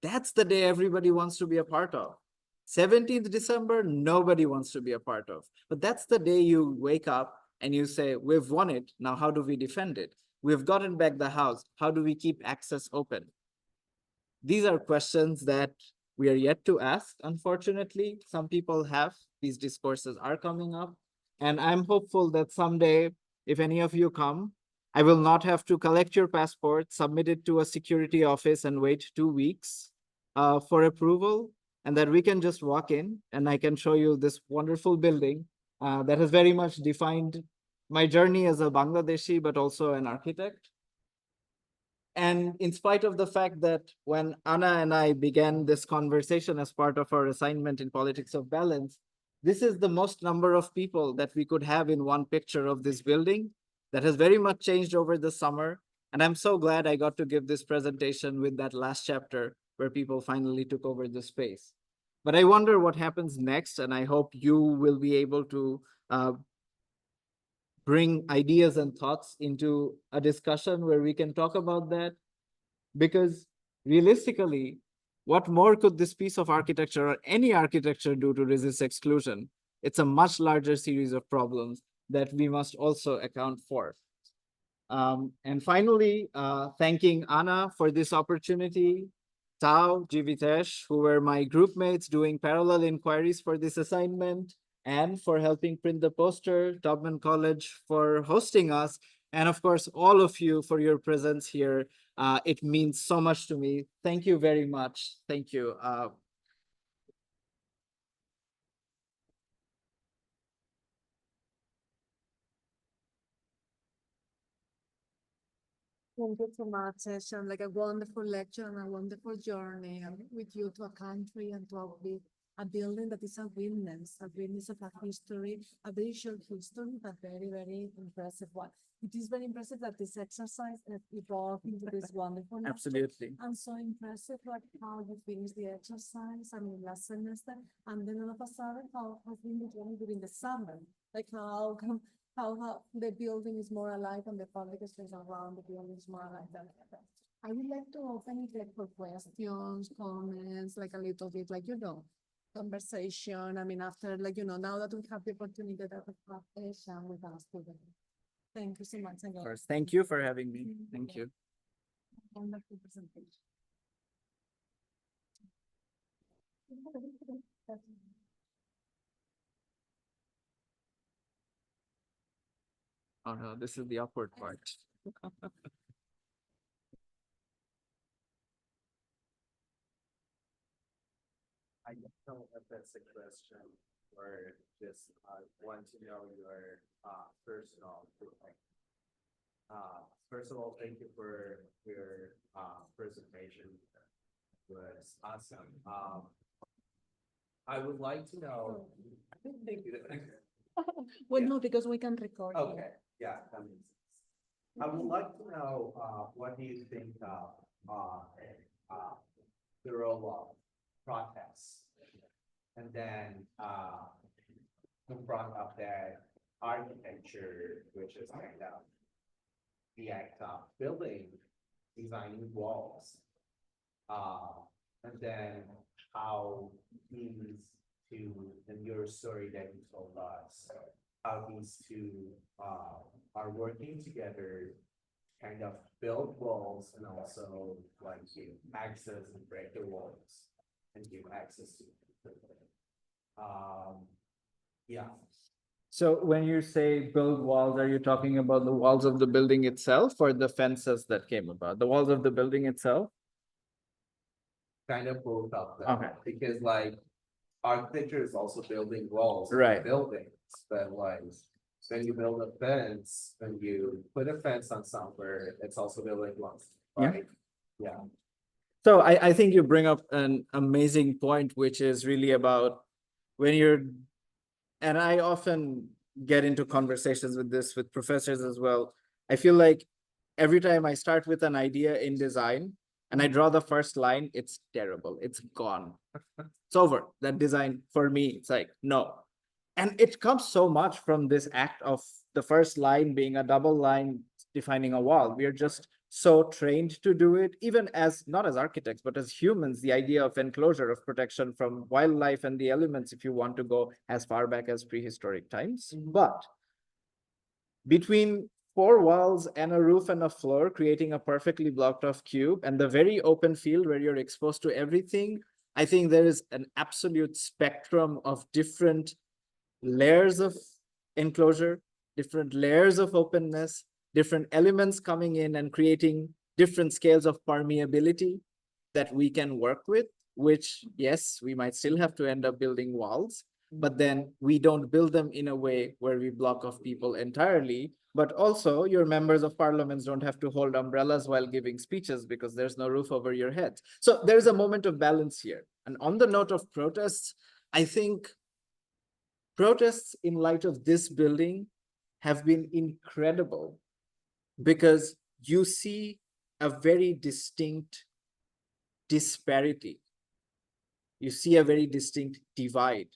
that's the day everybody wants to be a part of. 17th December, nobody wants to be a part of. But that's the day you wake up and you say, we've won it, now how do we defend it? We've gotten back the house, how do we keep access open? These are questions that we are yet to ask, unfortunately. Some people have, these discourses are coming up. And I'm hopeful that someday, if any of you come, I will not have to collect your passport, submit it to a security office and wait 2 weeks for approval, and that we can just walk in and I can show you this wonderful building that has very much defined my journey as a Bangladeshi, but also an architect. And in spite of the fact that when Anna and I began this conversation as part of our assignment in Politics of Balance, this is the most number of people that we could have in one picture of this building. That has very much changed over the summer. And I'm so glad I got to give this presentation with that last chapter where people finally took over the space. But I wonder what happens next, and I hope you will be able to bring ideas and thoughts into a discussion where we can talk about that. Because realistically, what more could this piece of architecture or any architecture do to resist exclusion? It's a much larger series of problems that we must also account for. And finally, thanking Anna for this opportunity, Tao, Jivitesh, who were my group mates doing parallel inquiries for this assignment, and for helping print the poster, Tubman College for hosting us, and of course, all of you for your presence here. It means so much to me. Thank you very much. Thank you. Thank you so much, Session. Like a wonderful lecture and a wonderful journey with you to a country and to a building that is a witness of a history, a very short history, but very, very impressive one. It is very impressive that this exercise has evolved into this wonderful lecture. Absolutely. I'm so impressive like how you finished the exercise, I mean, last semester, and then all of a sudden how has been the journey during the summer, like how how the building is more alive and the public space around the building is more alive than ever. I would like to open it like for questions, comments, like a little bit, like, conversation. I mean, after, like, now that we have the opportunity to have a session with our students. Thank you so much Of again. course. Thank you for having me. Thank you. Wonderful presentation. Oh no, this is the awkward part. I don't know if that's a question or just want to know your personal feeling. First of all, thank you for your presentation. It was awesome. I would like to know. Thank you. Well, Yeah. no, because we can record. here. Okay, yeah, that makes sense. I would like to know, what do you think of, the role of protests? And then, in front of that architecture, which is kind of the act of building, designing walls. And then how these two, in your story that you told us, how these two are working together, kind of build walls and also like give access and break the walls and give access to people. Yeah, So when you say build walls, are you talking about the walls of the building itself or the fences that came about? The walls of the building itself? kind of both of them. Okay. Because like architecture is also building walls. and Right. Buildings, but like when you build a fence, when you put a fence on somewhere, it's also building walls, Yeah. right? Yeah. So I think you bring up an amazing point, which is really about when you're, and I often get into conversations with this with professors as well. I feel like every time I start with an idea in design and I draw the first line, it's terrible. It's gone. It's over. That design for me, it's like, no. And it comes so much from this act of the first line being a double line defining a wall. We are just so trained to do it, even as not as architects, but as humans, the idea of enclosure, of protection from wildlife and the elements, if you want to go as far back as prehistoric times. But between four walls and a roof and a floor, creating a perfectly blocked off cube and the very open field where you're exposed to everything, I think there is an absolute spectrum of different layers of enclosure, different layers of openness, different elements coming in and creating different scales of permeability that we can work with, which, yes, we might still have to end up building walls, but then we don't build them in a way where we block off people entirely. But also your members of parliaments don't have to hold umbrellas while giving speeches because there's no roof over your head. So there's a moment of balance here. And on the note of protests, I think protests in light of this building have been incredible because you see a very distinct disparity. You see a very distinct divide,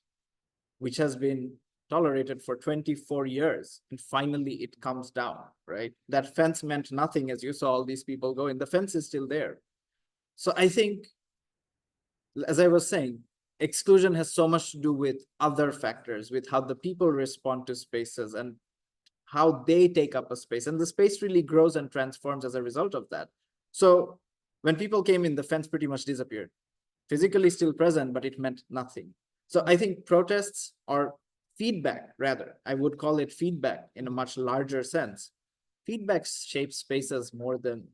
which has been tolerated for 24 years. And finally it comes down, right? That fence meant nothing as you saw all these people go in. The fence is still there. So I think, as I was saying, exclusion has so much to do with other factors, with how the people respond to spaces and how they take up a space. And the space really grows and transforms as a result of that. So when people came in, the fence pretty much disappeared. Physically still present, but it meant nothing. So I think protests or feedback, rather, I would call it feedback in a much larger sense. Feedback shapes spaces more than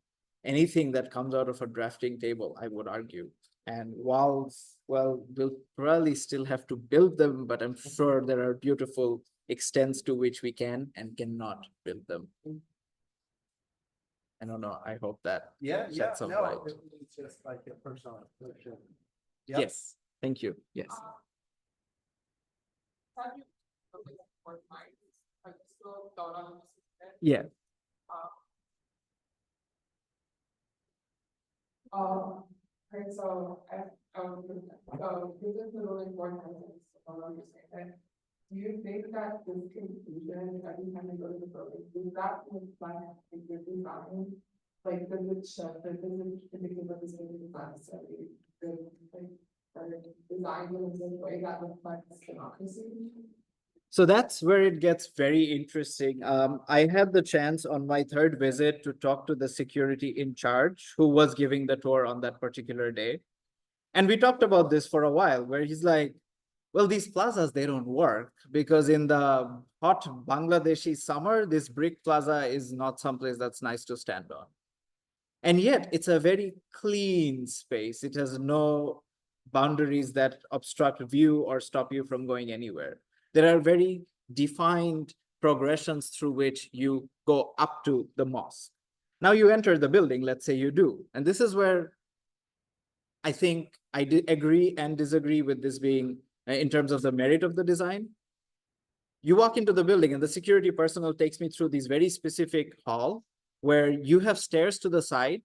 anything that comes out of a drafting table, I would argue. And walls, well, we'll probably still have to build them, but I'm sure there are beautiful extents to which we can and cannot build them. I don't know. I hope that Yeah, shed some light. it's just like a personal reflection. Yep. Yes, thank you. Yes. Have you looked at what mine is, like still thought on this? Yeah. Okay, so, this is really important, I don't understand that. Do you think that this confusion every time you go to the building, is that reflect in your design? Like, does it show, does it indicate that this building is not necessarily good, like, or designed in a way that reflects democracy? So that's where it gets very interesting. I had the chance on my third visit to talk to the security in charge who was giving the tour on that particular day. And we talked about this for a while, where he's like, well, these plazas, they don't work because in the hot Bangladeshi summer, this brick plaza is not someplace that's nice to stand on. And yet it's a very clean space. It has no boundaries that obstruct view or stop you from going anywhere. There are very defined progressions through which you go up to the mosque. Now you enter the building, let's say you do. And this is where I think I agree and disagree with this being in terms of the merit of the design. You walk into the building and the security personnel takes me through these very specific hall where you have stairs to the side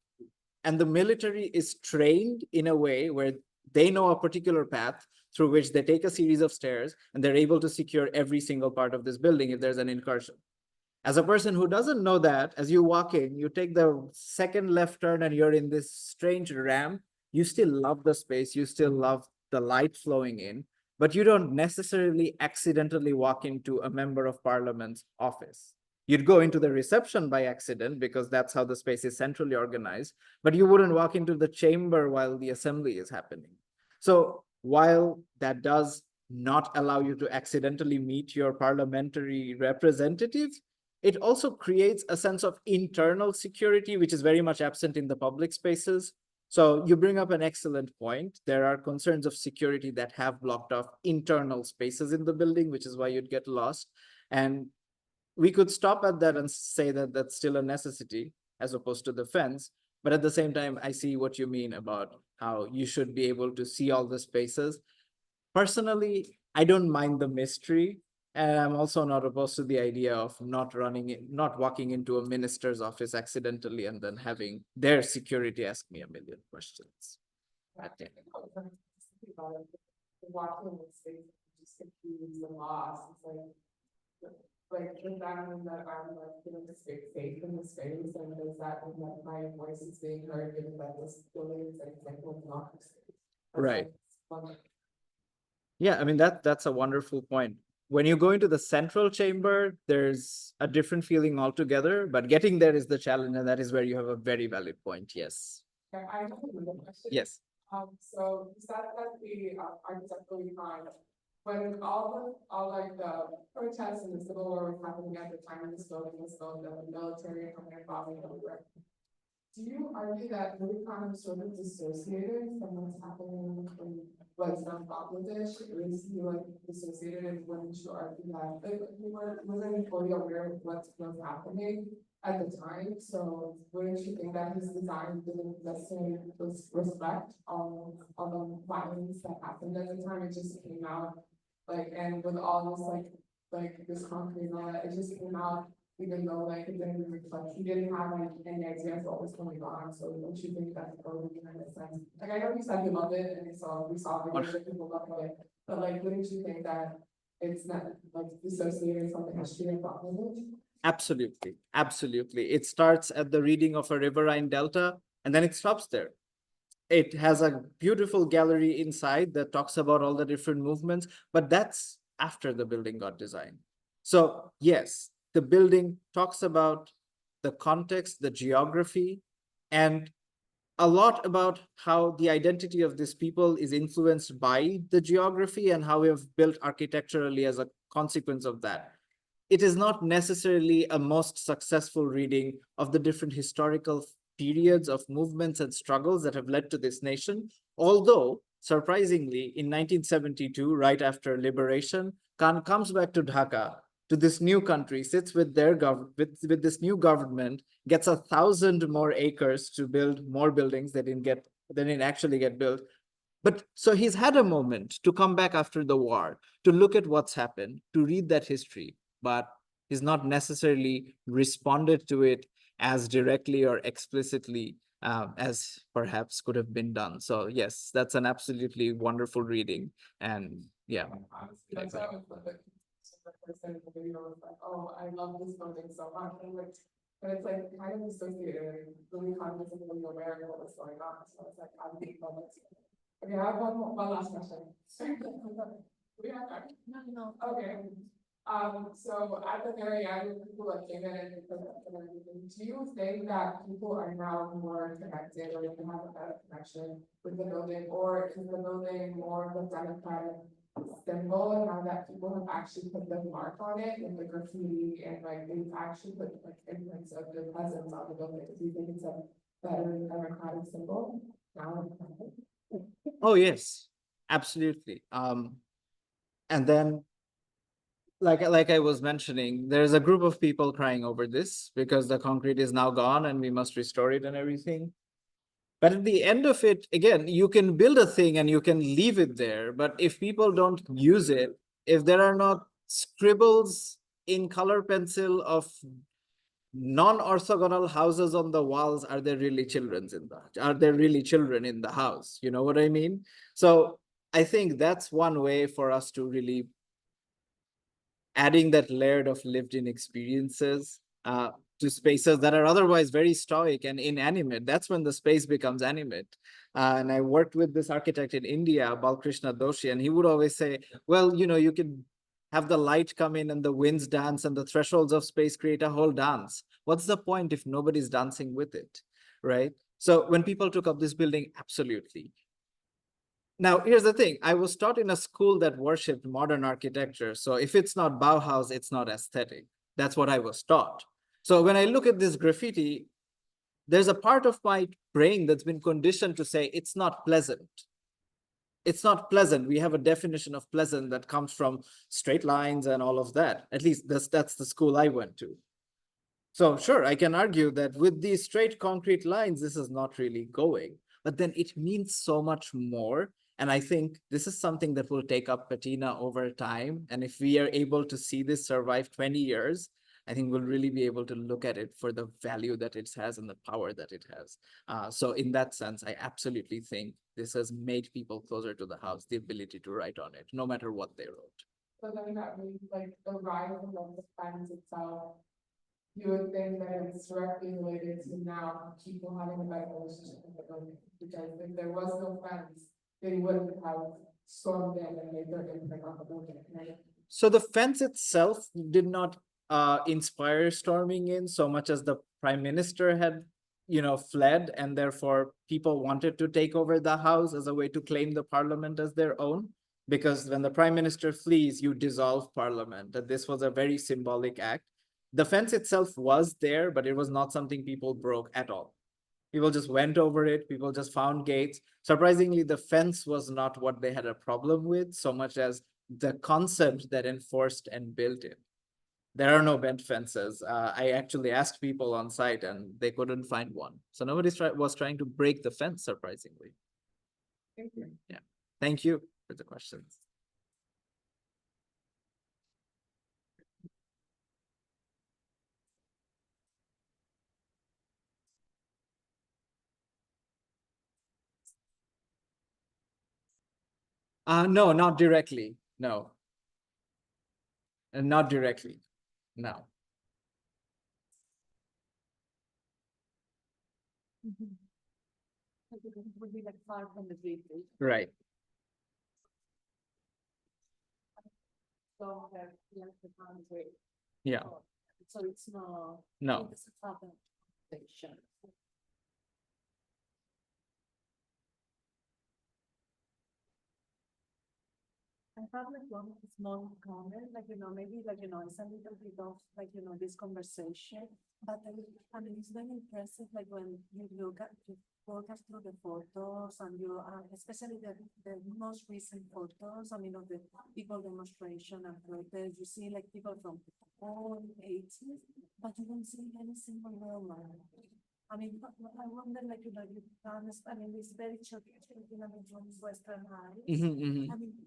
and the military is trained in a way where they know a particular path through which they take a series of stairs and they're able to secure every single part of this building if there's an incursion. As a person who doesn't know that, as you walk in, you take the second left turn and you're in this strange ramp, you still love the space, you still love the light flowing in, but you don't necessarily accidentally walk into a member of parliament's office. You'd go into the reception by accident because that's how the space is centrally organized, but you wouldn't walk into the chamber while the assembly is happening. So while that does not allow you to accidentally meet your parliamentary representatives, it also creates a sense of internal security, which is very much absent in the public spaces. So you bring up an excellent point. There are concerns of security that have blocked off internal spaces in the building, which is why you'd get lost. And we could stop at that and say that that's still a necessity as opposed to the fence. But at the same time, I see what you mean about how you should be able to see all the spaces. Personally, I don't mind the mystery. And I'm also not opposed to the idea of not walking into a minister's office accidentally and then having their security ask me a million questions. Okay. Walking in the space, just confused and lost, it's like, does that mean that I'm like feeling safe in the space, and does that mean that my voice is being heard, given that this building is an example of democracy? Right. Yeah, I mean, that's a wonderful point. When you go into the central chamber, there's a different feeling altogether, but getting there is the challenge, and that is where you have a very valid point. Yes. Yeah, I have another question. Yes. So you said that the architectural design, when all like the protests and the civil war was happening at the time of this building, the military coming and bombing everywhere. Do you argue that really kind of sort of dissociated from what's happening in what's not Bangladesh? Is he like dissociated, and wouldn't you argue that like you wasn't fully aware of what was happening at the time? So wouldn't you think that his design didn't necessarily respect on the violence that happened at the time? It just came out like, and with all this like this concrete and all that, it just came out. Even though like it didn't reflect, he didn't have like any idea of what was going on, so don't you think that's probably kind of sense? Like I know you said you loved it and we saw videos that people loved it, but like wouldn't you think that it's not like dissociated from the history of Bangladesh? Absolutely. Absolutely. It starts at the reading of a riverine delta and then it stops there. It has a beautiful gallery inside that talks about all the different movements, but that's after the building got designed. So yes, the building talks about the context, the geography, and a lot about how the identity of these people is influenced by the geography and how we have built architecturally as a consequence of that. It is not necessarily a most successful reading of the different historical periods of movements and struggles that have led to this nation, although surprisingly in 1972, right after liberation, Khan comes back to Dhaka, to this new country, sits with their with this new government, gets 1,000 more acres to build more buildings that didn't actually get built. But so he's had a moment to come back after the war, to look at what's happened, to read that history, but he's not necessarily responded to it as directly or explicitly as perhaps could have been done. So yes, that's an absolutely wonderful reading. And yeah. That's how I would put it. the person in the video was like, oh, I love this building so much, and like, but it's like kind of associated, really cognizantly aware of what was going on, so it's like, how do you feel it? Okay, I have one last question. We have time? No. Okay, so at the very end, when people like came in and presented and everything, do you think that people are now more connected or they have a better connection with the building? Or is the building more of a democratic symbol now that people have actually put the mark on it with the graffiti and like they've actually put like imprints of the presence on the building? Do you think it's a better democratic symbol now? Oh, yes, absolutely. And then, like I was mentioning, there's a group of people crying over this because the concrete is now gone and we must restore it and everything. But at the end of it, again, you can build a thing and you can leave it there. But if people don't use it, if there are not scribbles in color pencil of non-orthogonal houses on the walls, are there really children in the house? You know what I mean? So I think that's one way for us to really adding that layer of lived-in experiences to spaces that are otherwise very stoic and inanimate. That's when the space becomes animate. And I worked with this architect in India, Balkrishna Doshi, and he would always say, well, you know, you can have the light come in and the winds dance and the thresholds of space create a whole dance. What's the point if nobody's dancing with it, right? So when people took up this building, absolutely. Now, here's the thing. I was taught in a school that worshipped modern architecture. So if it's not Bauhaus, it's not aesthetic. That's what I was taught. So when I look at this graffiti, there's a part of my brain that's been conditioned to say it's not pleasant. It's not pleasant. We have a definition of pleasant that comes from straight lines and all of that. At least that's the school I went to. So sure, I can argue that with these straight concrete lines, this is not really going. But then it means so much more. And I think this is something that will take up patina over time. And if we are able to see this survive 20 years, I think we'll really be able to look at it for the value that it has and the power that it has. So in that sense, I absolutely think this has made people closer to the house, the ability to write on it, no matter what they wrote. So then that means like the rise of the fence itself, you would think that it's directly related to now people having a better relationship with the building. Because if there was no fence, they wouldn't have stormed in and made their impact on the building, right? So the fence itself did not inspire storming in so much as the prime minister had, you know, fled, and therefore people wanted to take over the house as a way to claim the parliament as their own. Because when the prime minister flees, you dissolve parliament. And this was a very symbolic act. The fence itself was there, but it was not something people broke at all. People just went over it. People just found gates. Surprisingly, the fence was not what they had a problem with so much as the concept that enforced and built it. There are no bent fences. I actually asked people on site and they couldn't find one. So nobody was trying to break the fence, surprisingly. Thank you. Yeah. Thank you for the questions. No, not directly. No. Not directly. No. It would be like far from the bridge. Right. So that, like the boundary. Yeah. So it's not. No. It's a southern section. I have like one small comment, like, maybe like, it's a little bit of like, this conversation, but I mean, it's very impressive, like when you look at, you walk us through the photos and you, especially the most recent photos, I mean, of the people demonstration and protest, you see like people from all ages, but you don't see any single woman. I mean, I wonder, like, you promised, I mean, it's very children, from Western Heights. I mean,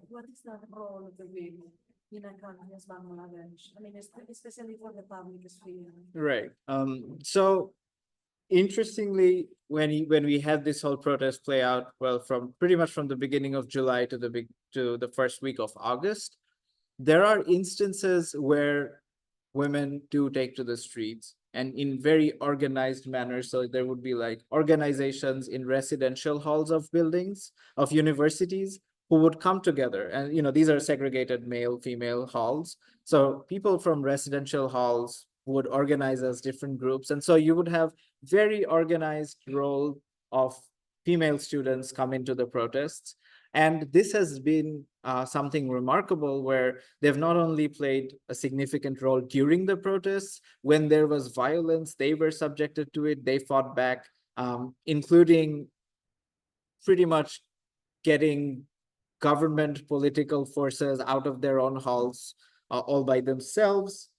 what is the role of the women in a country as Bangladesh? I mean, especially for the public sphere. Right. So interestingly, when we had this whole protest play out, well, from pretty much from the beginning of July to the first week of August, there are instances where women do take to the streets and in very organized manner. So there would be like organizations in residential halls of buildings, of universities, who would come together. And, these are segregated male, female halls. So people from residential halls would organize as different groups. And so you would have very organized role of female students come into the protests. And this has been something remarkable where they've not only played a significant role during the protests, when there was violence, they were subjected to it, they fought back, including pretty much getting government political forces out of their own halls all by themselves.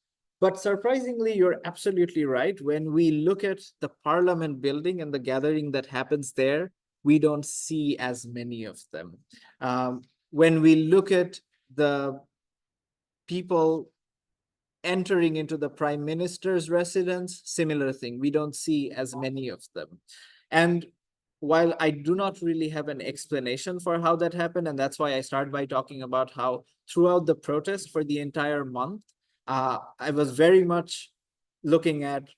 But surprisingly, you're absolutely right. When we look at the parliament building and the gathering that happens there, we don't see as many of them. When we look at the people entering into the prime minister's residence, similar thing. We don't see as many of them. And while I do not really have an explanation for how that happened, and that's why I started by talking about how throughout the protest for the entire month, I was very much looking at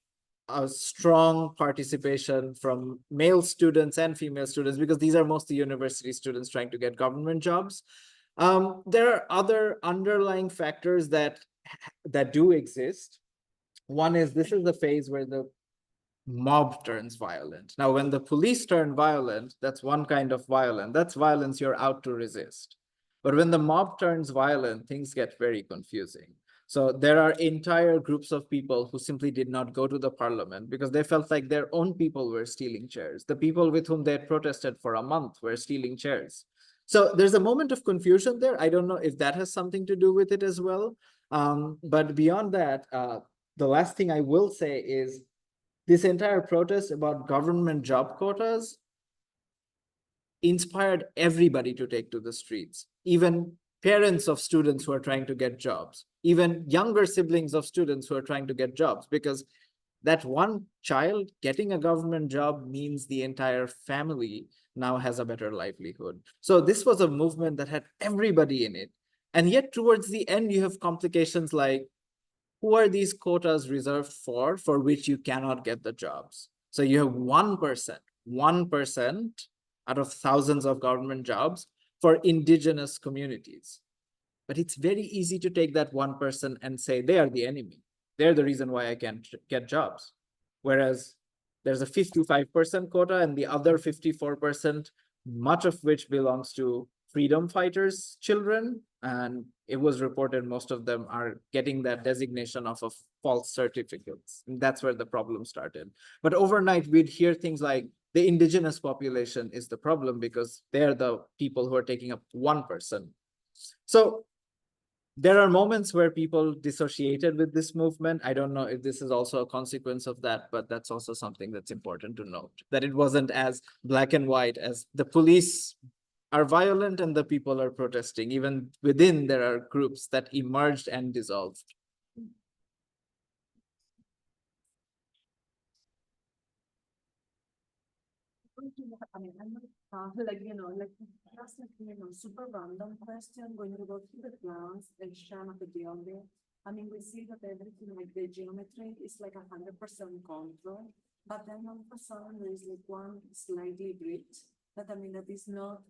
a strong participation from male students and female students, because these are mostly university students trying to get government jobs. There are other underlying factors that do exist. One is this is the phase where the mob turns violent. Now, when the police turn violent, that's one kind of violence. That's violence you're out to resist. But when the mob turns violent, things get very confusing. So there are entire groups of people who simply did not go to the parliament because they felt like their own people were stealing chairs. The people with whom they had protested for a month were stealing chairs. So there's a moment of confusion there. I don't know if that has something to do with it as well. But beyond that, the last thing I will say is this entire protest about government job quotas inspired everybody to take to the streets, even parents of students who are trying to get jobs, even younger siblings of students who are trying to get jobs, because that one child getting a government job means the entire family now has a better livelihood. So this was a movement that had everybody in it. And yet towards the end, you have complications like, who are these quotas reserved for which you cannot get the jobs? So you have 1% out of thousands of government jobs for indigenous communities. But it's very easy to take that 1% and say they are the enemy. They're the reason why I can't get jobs. Whereas there's a 55% quota and the other 54%, much of which belongs to freedom fighters' children. And it was reported most of them are getting that designation of a false certificates. And that's where the problem started. But overnight, we'd hear things like the indigenous population is the problem because they're the people who are taking up 1%. So there are moments where people dissociated with this movement. I don't know if this is also a consequence of that, but that's also something that's important to note, that it wasn't as black and white as the police are violent and the people are protesting. Even within, there are groups that emerged and dissolved. I mean, I'm not, just super random question when you go to the plans, section of the geometry. I mean, we see that everything like the geometry is like 100% control, but then all of a sudden there is like one slightly bridge that that is not,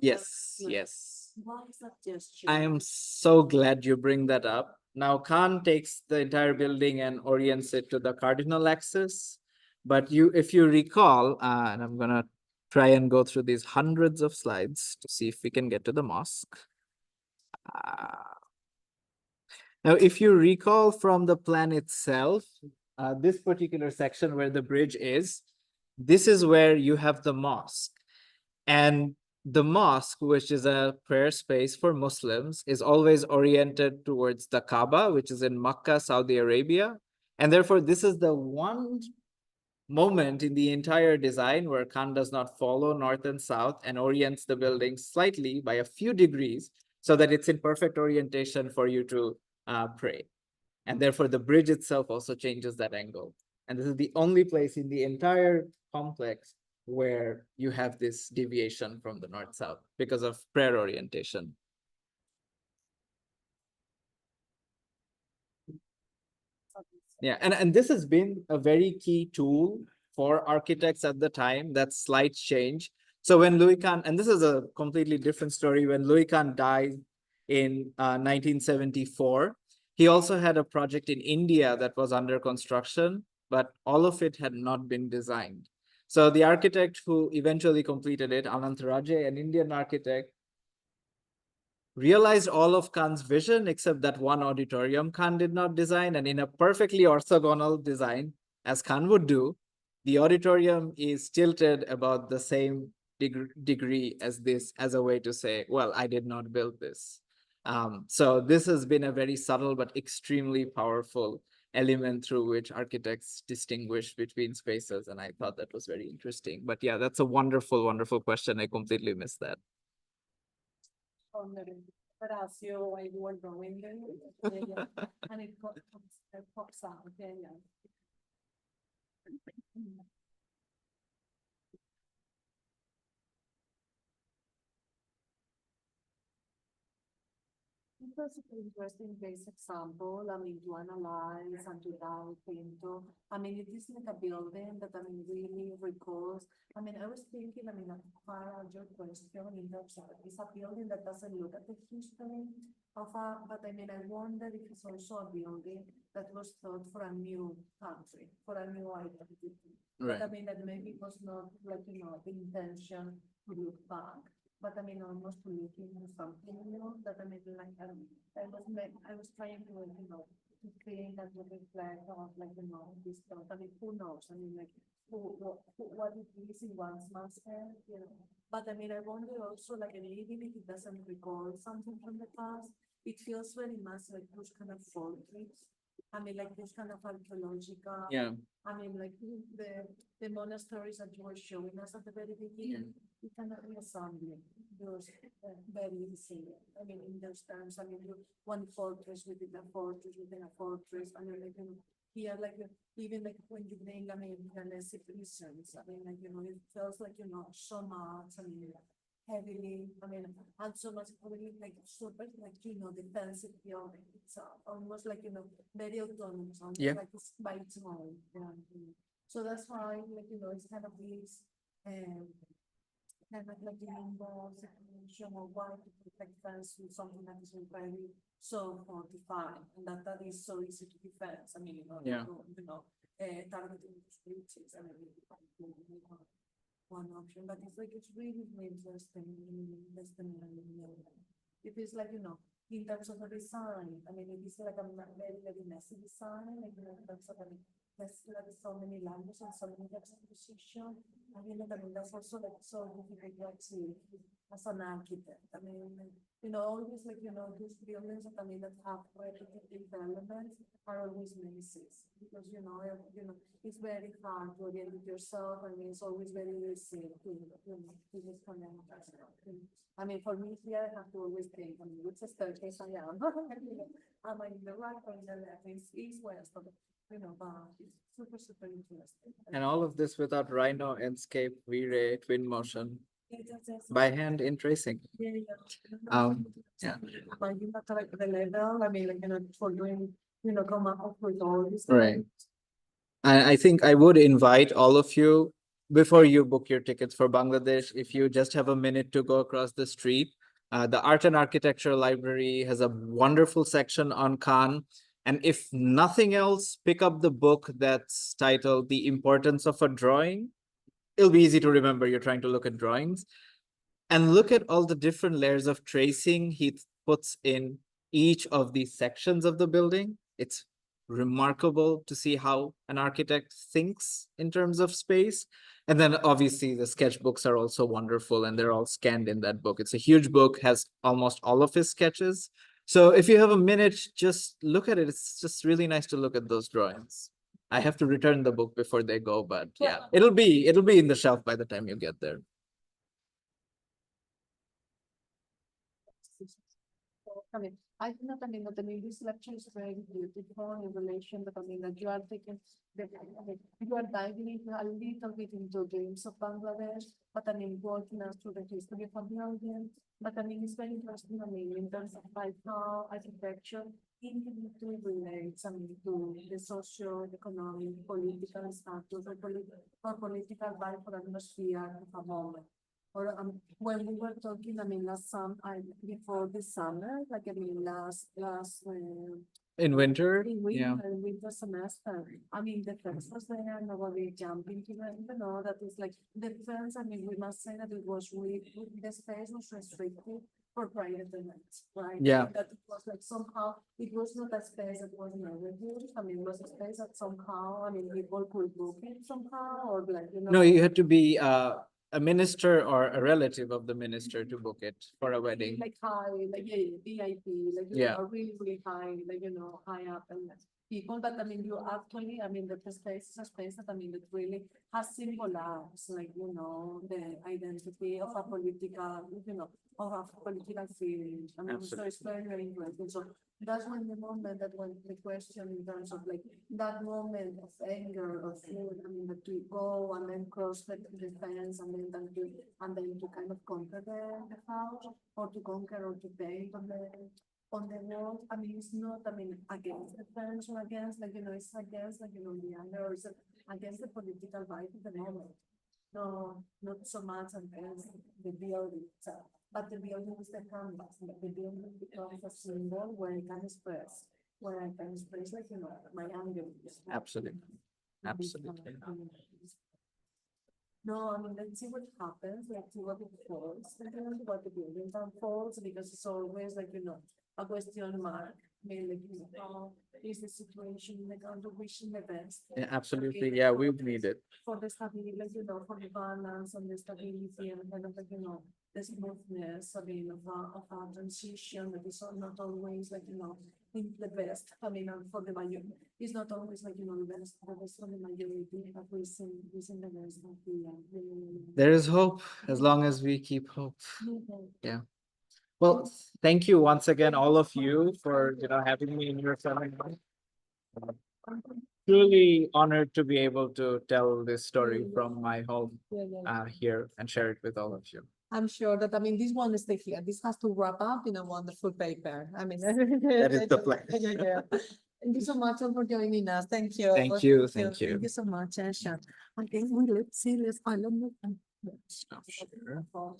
Yes, like, yes. why is that gesture? I am so glad you bring that up. Now, Khan takes the entire building and orients it to the cardinal axis. But if you recall, and I'm gonna try and go through these hundreds of slides to see if we can get to the mosque. Now, if you recall from the plan itself, this particular section where the bridge is, this is where you have the mosque. And the mosque, which is a prayer space for Muslims, is always oriented towards the Kaaba, which is in Makkah, Saudi Arabia. And therefore, this is the one moment in the entire design where Khan does not follow north and south and orients the building slightly by a few degrees so that it's in perfect orientation for you to pray. And therefore, the bridge itself also changes that angle. And this is the only place in the entire complex where you have this deviation from the north-south because of prayer orientation. Yeah, and this has been a very key tool for architects at the time, that slight change. So when Louis Kahn, and this is a completely different story, when Louis Kahn died in 1974, he also had a project in India that was under construction, but all of it had not been designed. So the architect who eventually completed it, Anant Raje, an Indian architect, realized all of Khan's vision except that one auditorium Khan did not design, and in a perfectly orthogonal design, as Khan would do, the auditorium is tilted about the same degree as this, as a way to say, well, I did not build this. So this has been a very subtle but extremely powerful element through which architects distinguish between spaces, and I thought that was very interesting. But yeah, that's a wonderful, wonderful question. I completely missed that. Horacio, I do a drawing there, and it pops out, yeah. It was an interesting base example. I mean, to analyze and to dive into. I mean, it is like a building that really recalls. I mean, I was thinking, I mean, a larger question in terms of it's a building that doesn't look at the history of but I mean, I wonder if it's also a building that was thought for a new country, for a new identity. But I mean, that maybe it was not like, the intention to look back. But I mean, almost to look into something, that I mean, like, I was trying to, to think and to reflect on, like, this thought. I mean, who knows? I mean, like, what it is in one's mindset, But I mean, I wonder also, like, even if it doesn't recall something from the past, it feels very much like those kind of fortress. I mean, like this kind of archaeological. Yeah. I mean, like the monasteries that you were showing us at the very beginning, you cannot reassemble those very easily. I mean, in those terms, I mean, one fortress within a fortress within a fortress. I mean, like here, like even like when you bring, I mean, Tennessee prisons. I mean, like it feels like so much. I mean, heavily. I mean, and so much heavily like super like defensive building. It's almost like very autonomous. Almost Yeah. like it's by its own. So that's why like it's kind of this kind of like the involved situation or why to protect fence with something that is very so fortified and that is so easy to defend. I mean, Yeah. targeting the streets. I mean, one option, but it's like it's really interesting. It is like in terms of the design. I mean, it is like a very very messy design. Like in terms of there's like so many languages and so many juxtaposition. I mean, that's also like so difficult to as an architect. I mean, always like these buildings that I mean that have repetitive elements are always messes because it's very hard to orient yourself. I mean, it's always very easy to disconnect. I mean, for me here, I have to always think. I mean, which staircase I am. Am I in the right or in the left? It's east west, but it's super super interesting. And all of this without Rhino, Enscape, V-Ray, Twinmotion, Yes. by hand in tracing. Yeah. Yeah. But you have to like the level. I mean, like for doing, come up with all this. Right. I think I would invite all of you, before you book your tickets for Bangladesh, if you just have a minute to go across the street, the Art and Architecture Library has a wonderful section on Khan. And if nothing else, pick up the book that's titled The Importance of a Drawing. It'll be easy to remember. You're trying to look at drawings. And look at all the different layers of tracing he puts in each of these sections of the building. It's remarkable to see how an architect thinks in terms of space. And then obviously the sketchbooks are also wonderful and they're all scanned in that book. It's a huge book, has almost all of his sketches. So if you have a minute, just look at it. It's just really nice to look at those drawings. I have to return the book before they go, but yeah, it'll be in the shelf by the time you get there. I mean, I think that this lecture is very beautiful in relation that that you are taking you are diving into a little bit into dreams of Bangladesh. but I mean, working as to the history of the audience. But I mean, it's very interesting, I mean, in terms of like how architecture intimately relates, I mean, to the socio-economic, political status or political vibe or atmosphere of a moment. Or when we were talking, I mean, before the summer, like I mean, In winter, in yeah. winter semester. I mean, the fence was there, nobody jumped into it, that is like, the fence, I mean, we must say that it was really, the space was restricted for private events, right? Yeah. That it was like somehow, it was not a space that was never used, I mean, it was a space that somehow, I mean, people could book it somehow, or like, No, you had to be a minister or a relative of the minister to book it for a wedding. like high, like yeah, VIP, like you Yeah. know, really, really high, like high up and people. But I mean, you actually, I mean, the space is a space that I mean that really has symbolized, like the identity of a political, of a political feeling. I mean, so Absolutely. it's very, very interesting. So that's when the moment that when the question in terms of like that moment of anger or fear, I mean, that to go and then cross the fence and then to kind of conquer the house or to conquer or to paint on the wall. I mean, it's not, I mean, against the fence or against, it's against, the anger or it's against the political vibe of the moment. No, not so much against the building itself, but the building is the canvas, the building becomes a symbol where I can express, like, my anger. Absolutely. Absolutely. No, I mean, let's see what happens, let's see what it falls, what the building unfolds, because it's always like, a question mark. I mean, like, how is the situation, like, under wishing the best. Yeah, absolutely. Yeah, we need it. For the stability, like, for the balance and the stability and kind of like, the smoothness, I mean, of a transition that is not always like, in the best. I mean, for the majority, it's not always like, the best for the majority, but we see the best of There is hope as long as we keep hope. the. Yeah. Well, thank you once again, all of you, for having me in your seminar. Truly honored to be able to tell this story from my home here and share it with all of you. I'm sure that, I mean, this one is the here. This has to wrap up in a wonderful paper. I mean. That is the plan. Yeah. Thank you so much for joining us. Thank you. Thank you, thank you. Thank you so much, Asha. I think we let's see this. I love it. Sure.